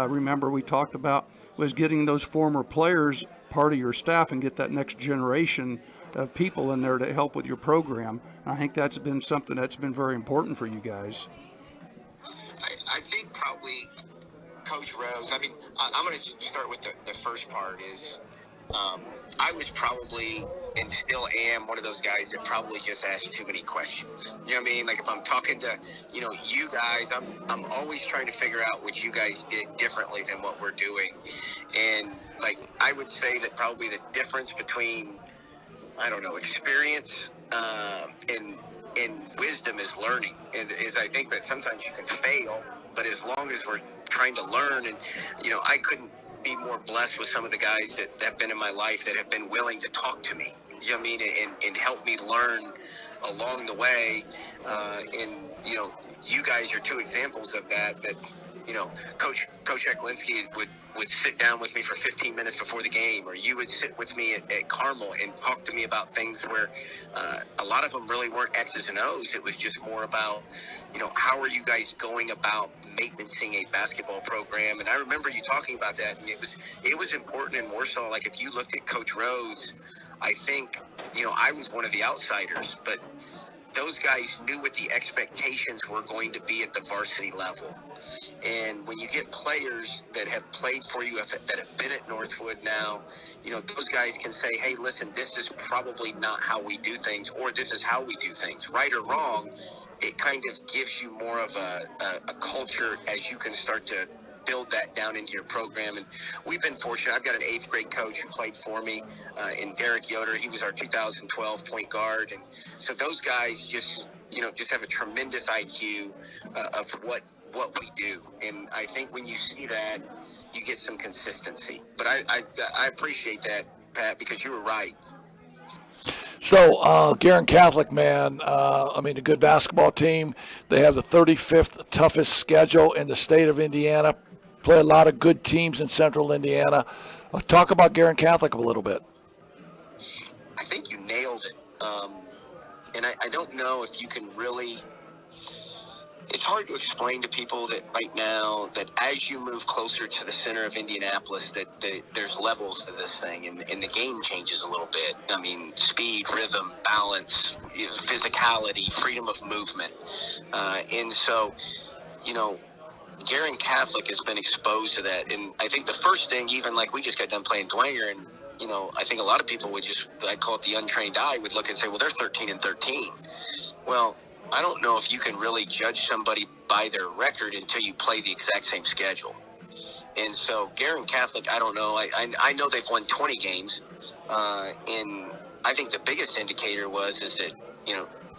remember we talked about was getting those former players part of your staff and get that next generation of people in there to help with your program. And I think that's been something that's been very important for you guys. I think probably Coach Rose, I'm going to start with the first part is I was probably and still am one of those guys that probably just asks too many questions. You know what I mean? Like if I'm talking to, you guys, I'm always trying to figure out what you guys did differently than what we're doing. And I would say that probably the difference between, experience and wisdom is learning. And is I think that sometimes you can fail, but as long as we're trying to learn, and I couldn't be more blessed with some of the guys that have been in my life that have been willing to talk to me, you know what I mean, and help me learn along the way. And you guys are two examples of that Coach Eklinski would sit down with me for 15 minutes before the game, or you would sit with me at Carmel and talk to me about things where a lot of them really weren't X's and O's. It was just more about, how are you guys going about maintaining a basketball program? And I remember you talking about that, and it was important in Warsaw. Like, if you looked at Coach Rhodes, I think, I was one of the outsiders, but those guys knew what the expectations were going to be at the varsity level. And when you get players that have played for you, that have been at Northwood now, those guys can say, hey, listen, this is probably not how we do things, or this is how we do things. Right or wrong, it kind of gives you more of a culture as you can start to build that down into your program. And we've been fortunate. I've got an 8th grade coach who played for me in Derek Yoder. He was our 2012 point guard. And so those guys just have a tremendous IQ of what we do. And I think when you see that, you get some consistency. But I appreciate that, Pat, because you were right. So, Guerin Catholic, man, a good basketball team. They have the 35th toughest schedule in the state of Indiana. Play a lot of good teams in central Indiana. Talk about Guerin Catholic a little bit. I think you nailed it. And I don't know if you can really – it's hard to explain to people that right now that as you move closer to the center of Indianapolis that there's levels to this thing, and the game changes a little bit. I mean, speed, rhythm, balance, physicality, freedom of movement. And so, Guerin Catholic has been exposed to that. And I think the first thing, even like we just got done playing Dwenger, and, I think a lot of people would I'd call it the untrained eye, would look and say, well, they're 13-13. Well, I don't know if you can really judge somebody by their record until you play the exact same schedule. And so Guerin Catholic, I don't know. I know they've won 20 games. And I think the biggest indicator is that,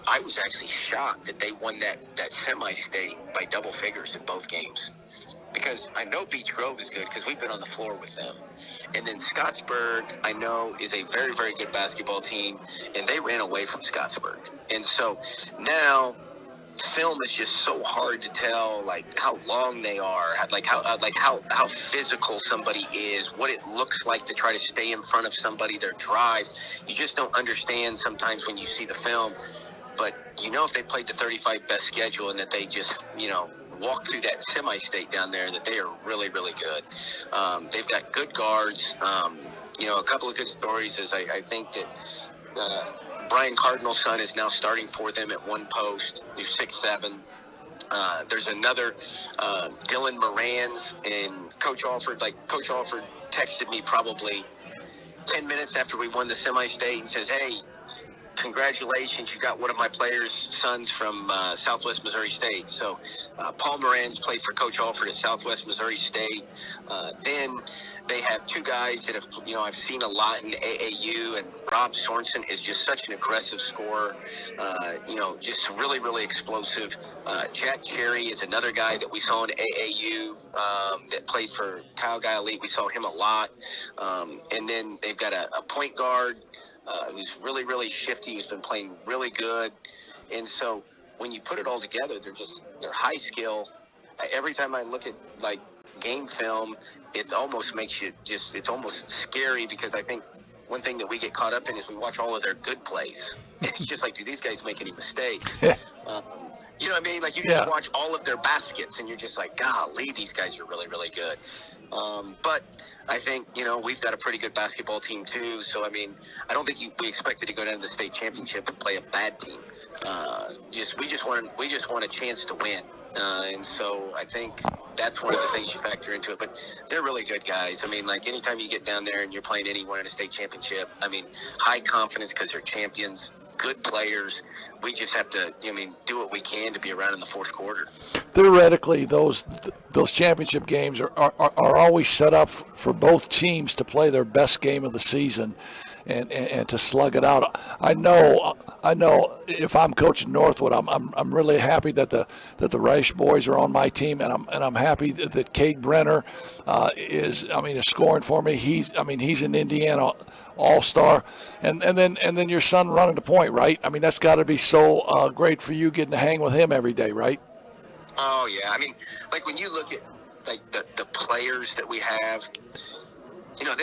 I was actually shocked that they won that semi-state by double figures in both games. Because I know Beech Grove is good because we've been on the floor with them. And then Scottsburg, I know, is a very, very good basketball team, and they ran away from Scottsburg. And so now film is just so hard to tell, like, how long they are, how physical somebody is, what it looks like to try to stay in front of somebody, their drive. You just don't understand sometimes when you see the film. But if they played the 35 best schedule and that they just, walk through that semi-state down there, that they are really, really good. They've got good guards. A couple of good stories is I think that Brian Cardinal's son is now starting for them at one post. They're 6'7". There's another Dylan Moran's, and Coach Alford texted me probably 10 minutes after we won the semi-state and says, hey, congratulations, you got one of my players' sons from Southwest Missouri State. So Paul Moran's played for Coach Alford at Southwest Missouri State. Then they have two guys that have, I've seen a lot in AAU, and Rob Sorensen is just such an aggressive scorer, just really, really explosive. Jack Cherry is another guy that we saw in AAU that played for Kyle Guy Elite. We saw him a lot. And then they've got a point guard who's really, really shifty. He's been playing really good. And so when you put it all together, they're high skill. Every time I look at game film, it almost makes you it's almost scary, because I think one thing that we get caught up in is we watch all of their good plays. It's just like, do these guys make any mistakes? You know what I mean? Like, you just watch all of their baskets and you're just like, golly, these guys are really, really good. But I think, we've got a pretty good basketball team too. So, I mean, I don't think we expected to go down to the state championship and play a bad team. We just want a chance to win. And so I think that's one of the things you factor into it. But they're really good guys. I mean, like, anytime you get down there and you're playing anyone in a state championship, I mean, high confidence because they're champions, good players. We just have to, do what we can to be around in the fourth quarter. Theoretically, those championship games are always set up for both teams to play their best game of the season and to slug it out. I know if I'm coaching Northwood, I'm really happy that the Reich boys are on my team, and I'm happy that Cade Brenner is scoring for me. He's an Indiana all-star, and then your son running the point, right? I mean, that's got to be so great for you, getting to hang with him every day, right? Oh yeah, I mean, like, when you look at like the players that we have. You know,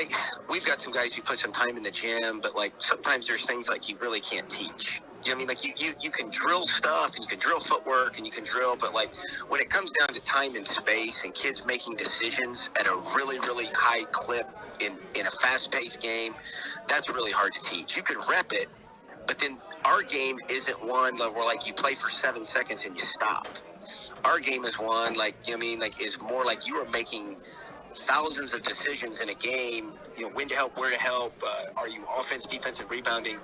we've got some guys who put some time in the gym, but like sometimes there's things like you really can't teach. You know what I mean? Like you can drill stuff, and you can drill footwork, and you can drill, but like when it comes down to time and space and kids making decisions at a really, really high clip in a fast-paced game, that's really hard to teach. You can rep it, but then our game isn't one where like you play for 7 seconds and you stop. Our game is one like, you know what I mean, like is more like you are making thousands of decisions in a game, you know, when to help, where to help, are you offense, defensive, rebounding,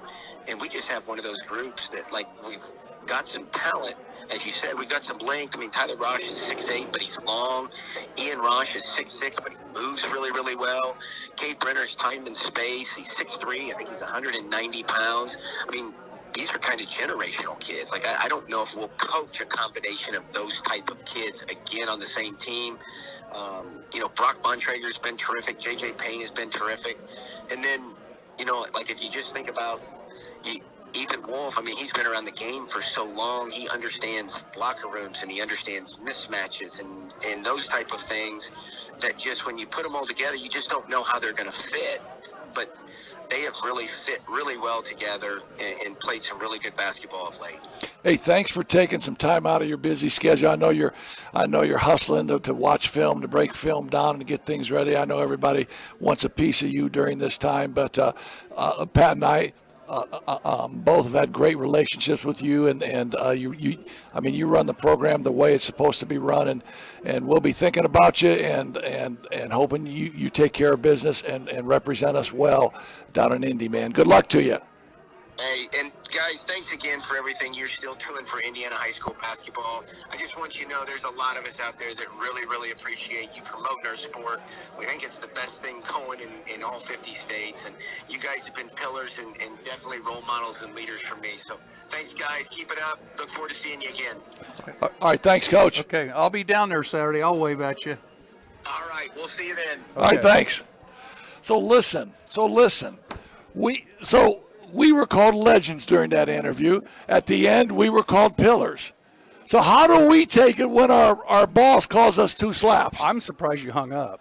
and we just have one of those groups that, like, we've got some talent. As you said, we've got some length. I mean, Tyler Rosh is 6'8", but he's long. Ian Rosh is 6'6", but he moves really, really well. Cade Brenner's time and space. He's 6'3". I think he's 190 pounds. I mean, these are kind of generational kids. Like, I don't know if we'll coach a combination of those type of kids again on the same team. You know, Brock Bontrager's been terrific. J.J. Payne has been terrific. And then, you know, like if you just think about Ethan Wolfe, I mean, he's been around the game for so long. He understands locker rooms and he understands mismatches and those type of things that just when you put them all together, you just don't know how they're going to fit. But they have really fit really well together and played some really good basketball of late. Hey, thanks for taking some time out of your busy schedule. I know you're hustling to watch film, to break film down and to get things ready. I know everybody wants a piece of you during this time, but Pat and I both have had great relationships with you, and you run the program the way it's supposed to be run, and we'll be thinking about you and hoping you take care of business and represent us well down in Indy, man. Good luck to you. Hey, and guys, thanks again for everything you're still doing for Indiana high school basketball. I just want you to know there's a lot of us out there that really, really appreciate you promoting our sport. We think it's the best thing going in all 50 states, and you guys have been pillars and definitely role models and leaders for me. So thanks, guys. Keep it up. Look forward to seeing you again. All right, thanks, Coach. Okay, I'll be down there Saturday. I'll wave at you. All right, we'll see you then. All right, thanks. So listen. We were called legends during that interview. At the end, we were called pillars. So how do we take it when our boss calls us two slaps? I'm surprised you hung up.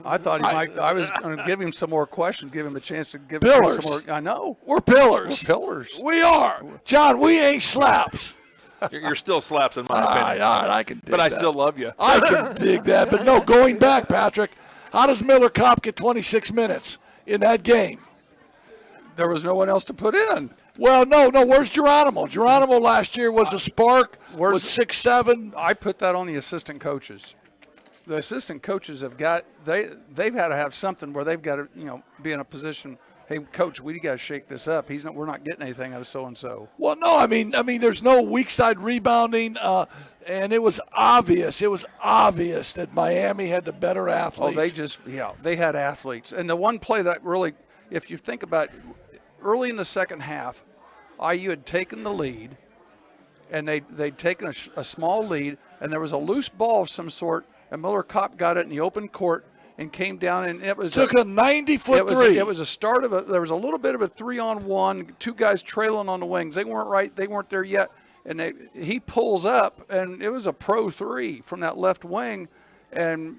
I thought I was going to give him some more questions, give him a chance to give Pillars. some more. I know. We're pillars. We're pillars. We are. John, we ain't slaps. You're still slaps in my opinion. All right, I can dig but I that. still love you. I can dig that. But no, going back, Patrick, how does Miller Kopp get 26 minutes in that game? There was no one else to put in. Well, no. Where's Geronimo? Geronimo last year was a spark. Was 6'7". I put that on the assistant coaches. The assistant coaches have got they've had to have something where they've got to be in a position. Hey, coach, we got to shake this up. We're not getting anything out of so and so. Well, no, I mean, there's no weak side rebounding, and it was obvious. It was obvious that Miami had the better athletes. They had athletes. And the one play that really, if you think about it, early in the second half, IU had taken the lead, and they'd taken a small lead, and there was a loose ball of some sort, and Miller Kopp got it in the open court and came down, and it was took a 90-foot three. It was a start of there was a little bit of a 3-on-1, two guys trailing on the wings. They weren't there yet, and he pulls up, and it was a pro three from that left wing, and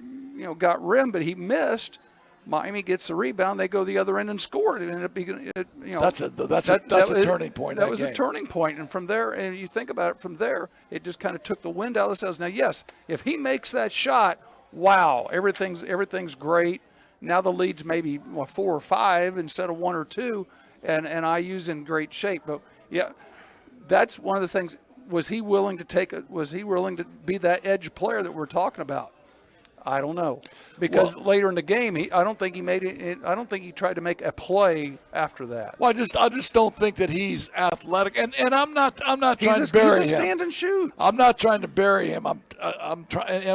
got rimmed, but he missed. Miami gets the rebound. They go the other end and score. It ended up being, that's a turning point. That was a turning point. And from there, and you think about it, from there, it just kind of took the wind out of the sails. Now, yes, if he makes that shot, wow, everything's great. Now the lead's maybe 4 or 5 instead of 1 or 2, and IU's in great shape. But yeah, that's one of the things. Was he willing to be that edge player that we're talking about? I don't know, because later in the game, I don't think he made it. I don't think he tried to make a play after that. Well, I just don't think that he's athletic, and I'm not trying to bury him. He's a stand and shoot. I'm not trying to bury him. I'm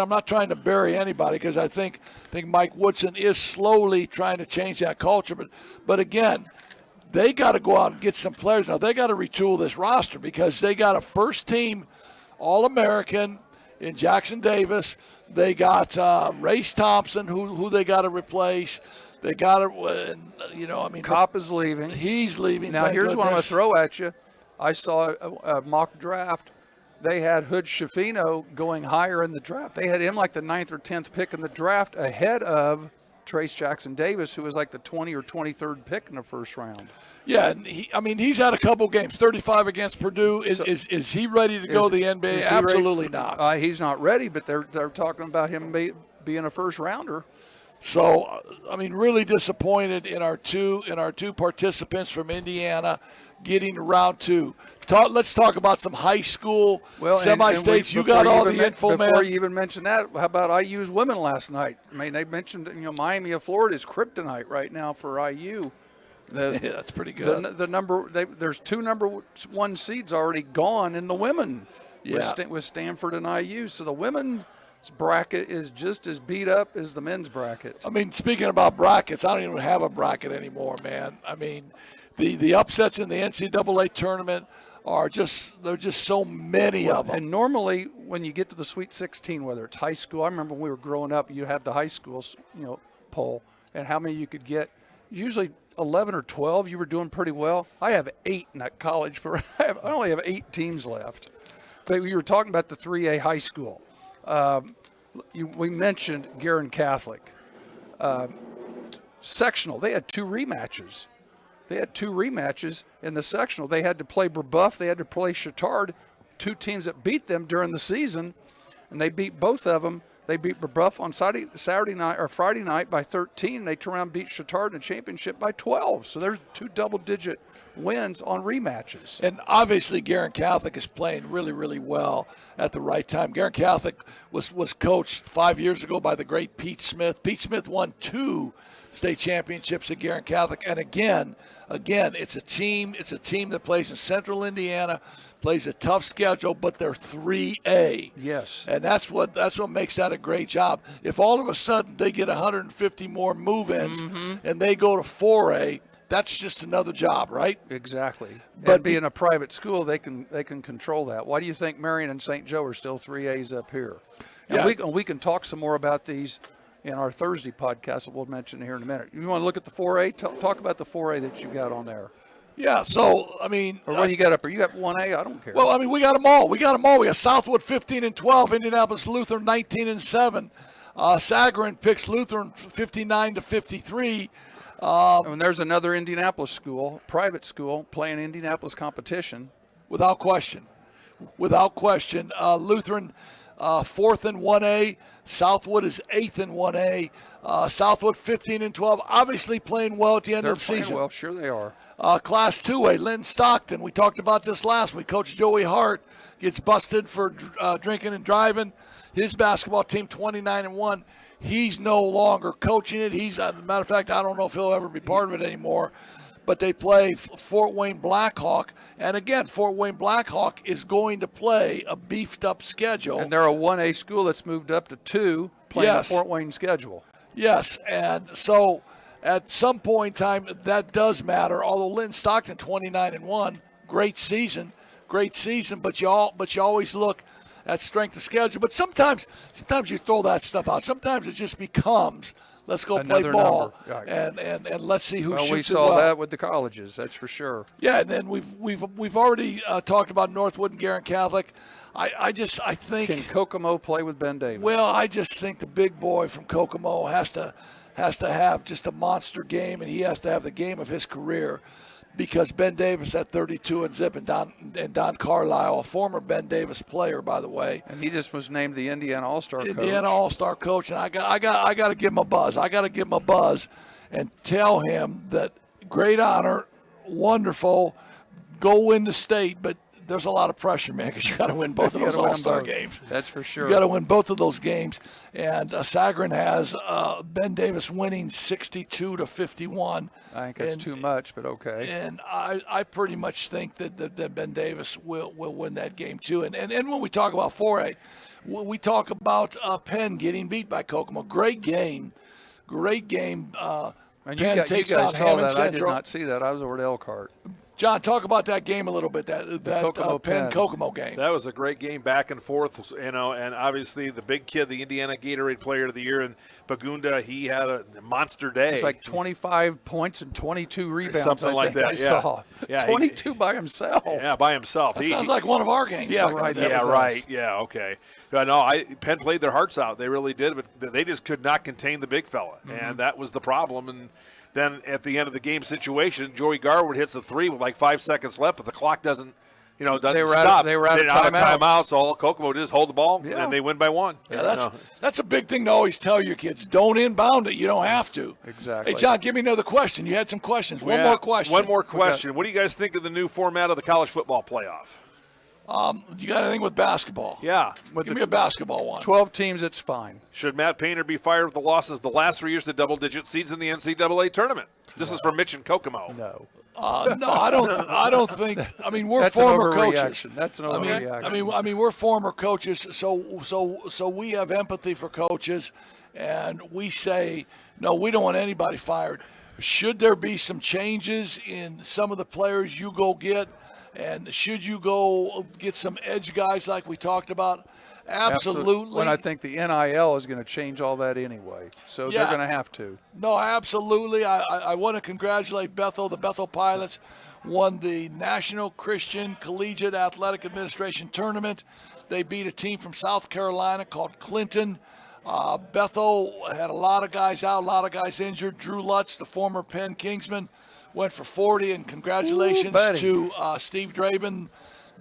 not trying to bury anybody, because I think Mike Woodson is slowly trying to change that culture. But again, they got to go out and get some players now. They got to retool this roster, because they got a first team All-American in Jackson Davis. They got Race Thompson, who they got to replace. They got to, Kopp is leaving. He's leaving. Now, here's what I'm going to throw at you. I saw a mock draft they had Hood Schifino going higher in the draft. They had him like the 9th or 10th pick in the draft ahead of Trace Jackson Davis, who was like the 20 or 23rd pick in the first round. Yeah, and he's had a couple games, 35 against Purdue. Is he ready to go to the NBA? Absolutely not. He's not ready, but they're talking about him being a first rounder. So, really disappointed in our two participants from Indiana getting to round 2. Let's talk about some high school semi-states. You got all the info, man. Before you even mention that, how about IU's women last night? They mentioned Miami of Florida is kryptonite right now for IU. That's pretty good. There's 2 number 1 seeds already gone in the women with Stanford and IU. So the women's bracket is just as beat up as the men's bracket. Speaking about brackets, I don't even have a bracket anymore, man. The upsets in the NCAA tournament are just so many of them. And normally when you get to the Sweet 16, whether it's high school, I remember when we were growing up, you have the high schools, poll, and how many you could get. Usually 11 or 12, you were doing pretty well. I have 8 in that college, but I only have 8 teams left. But we were talking about the 3A high school. We mentioned Guerin Catholic. Sectional, they had 2 rematches. In the sectional. They had to play Brebeuf. They had to play Chittard, 2 teams that beat them during the season, and they beat both of them. They beat Brebeuf on Saturday night or Friday night by 13. They turned around and beat Chittard in the championship by 12. So there's 2 double-digit wins on rematches. And obviously Guerin Catholic is playing really, really well at the right time. Guerin Catholic was coached 5 years ago by the great Pete Smith. Pete Smith won 2 state championships at Guerin Catholic. And again, it's a team that plays in Central Indiana, plays a tough schedule, but they're 3A. Yes. And that's what makes that a great job. If all of a sudden they get 150 more move-ins and they go to 4A, that's just another job, right? Exactly. But being a private school, they can control that. Why do you think Marion and St. Joe are still 3As up here? And we can talk some more about these in our Thursday podcast that we'll mention here in a minute. You want to look at the 4A? Talk about the 4A that you got on there. Yeah, so, or what you got up there? You got 1A? I don't care. Well, we got them all. We got Southwood 15-12, Indianapolis Lutheran 19-7. Sagarin picks Lutheran 59-53. And there's another Indianapolis school, private school, playing Indianapolis competition. Without question. Lutheran 4th in 1A. Southwood is 8th in 1A. Southwood 15-12, obviously playing well at the end of the season. They're playing well, sure they are. Class 2A, Lynn Stockton. We talked about this last week. Coach Joey Hart gets busted for drinking and driving. His basketball team 29-1. He's no longer coaching it. As a matter of fact, I don't know if he'll ever be part of it anymore. But they play Fort Wayne Blackhawk. And again, Fort Wayne Blackhawk is going to play a beefed-up schedule. And they're a 1A school that's moved up to 2, playing a Fort Wayne schedule. Yes, and so at some point in time, that does matter. Although Lynn Stockton 29-1, great season, but you always look at strength of schedule. But sometimes you throw that stuff out. Sometimes it just becomes, let's go another play ball right. and let's see who shoots we it saw well. that with the colleges, that's for sure. Yeah, and then we've already talked about Northwood and Guerin Catholic. I think, can Kokomo play with Ben Davis? Well, I just think the big boy from Kokomo has to have just a monster game, and he has to have the game of his career, because Ben Davis at 32 and zip, and Don Carlisle, a former Ben Davis player, by the way, and he just was named the Indiana All-Star coach. And I got to give him a buzz. I got to give him a buzz and tell him that great honor, wonderful, go win the state, but there's a lot of pressure, man, because you got to win both of those All-Star games. That's for sure. You got to win both of those games. And Sagarin has Ben Davis winning 62-51. I think that's too much, but okay. And I pretty much think that Ben Davis will win that game too. And when we talk about 4A, we talk about Penn getting beat by Kokomo. Great game. And Penn you takes guys down saw Hammond that. Central. I did not see that. I was over at Elkhart. John, talk about that game a little bit. That Kokomo Penn Penn. Kokomo game. That was a great game, back and forth, and obviously the big kid, the Indiana Gatorade Player of the Year, and Bagunda, he had a monster day. It's like 25 points and 22 rebounds. Something I like think that, I yeah. saw. Yeah, 22 by himself. Yeah, by himself. That sounds like one of our games. Yeah, back in right. the day. Yeah, was right. us. Yeah, okay. No, Penn played their hearts out. They really did, but they just could not contain the big fella, and that was the problem. And then at the end of the game situation, Joey Garwood hits a three with like 5 seconds left, but the clock doesn't stop. They were out of timeouts. So all Kokomo did is hold the ball, Yeah. and they win by one. Yeah, that's a big thing to always tell your kids. Don't inbound it. You don't have to. Exactly. Hey, John, give me another question. You had some questions. One Yeah, more question. One more question. What do you guys think of the new format of the college football playoff? You got anything with basketball? Yeah. Give me a basketball one. 12 teams, it's fine. Should Matt Painter be fired with the losses the last 3 years to double-digit seeds in the NCAA tournament? This is from Mitch and Kokomo. No. No, I don't think. I mean, we're That's an former coaches. overreaction. That's an overreaction. I mean, we're former coaches, so we have empathy for coaches, and we say, no, we don't want anybody fired. Should there be some changes in some of the players you go get, and should you go get some edge guys like we talked about? Absolutely. When I think the NIL is going to change all that anyway. So Yeah. they're going to have to. No, absolutely. I want to congratulate Bethel. The Bethel Pilots won the National Christian Collegiate Athletic Administration Tournament. They beat a team from South Carolina called Clinton. Bethel had a lot of guys out, a lot of guys injured. Drew Lutz, the former Penn Kingsman, went for 40, and congratulations to Steve Draben,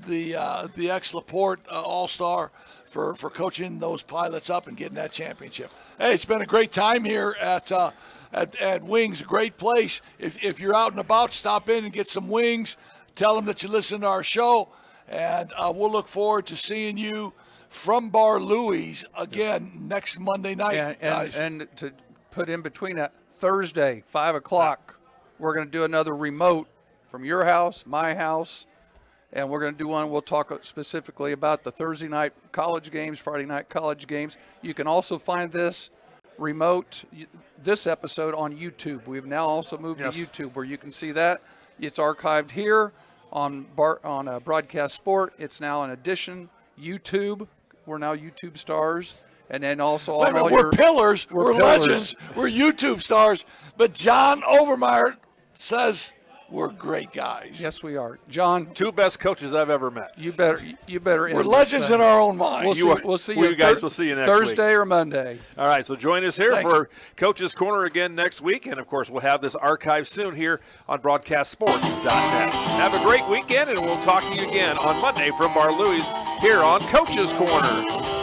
the ex-Laporte All-Star, for coaching those Pilots up and getting that championship. Hey, it's been a great time here at Wings, a great place. If you're out and about, stop in and get some wings. Tell them that you listen to our show, and we'll look forward to seeing you from Bar Louie's again next Monday night, guys. And to put in between that, Thursday, 5 o'clock, we're going to do another remote from your house, my house, and we're going to do one. We'll talk specifically about the Thursday night college games, Friday night college games. You can also find this episode on YouTube. We've now also moved to YouTube, where you can see that. It's archived here on Broadcast Sport. It's now an addition YouTube. We're now YouTube stars. And then also we're pillars, we're legends, we're YouTube stars. But John Overmeyer says we're great guys. Yes, we are. John, Two best coaches I've ever met. you better. We're legends in our own mind. We'll see you guys will see you next Thursday week. or Monday. All right, so join us here Thanks. for Coach's Corner again next week. And, of course, we'll have this archived soon here on BroadcastSports.net. Have a great weekend, and we'll talk to you again on Monday from Bar Louie's here on Coach's Corner.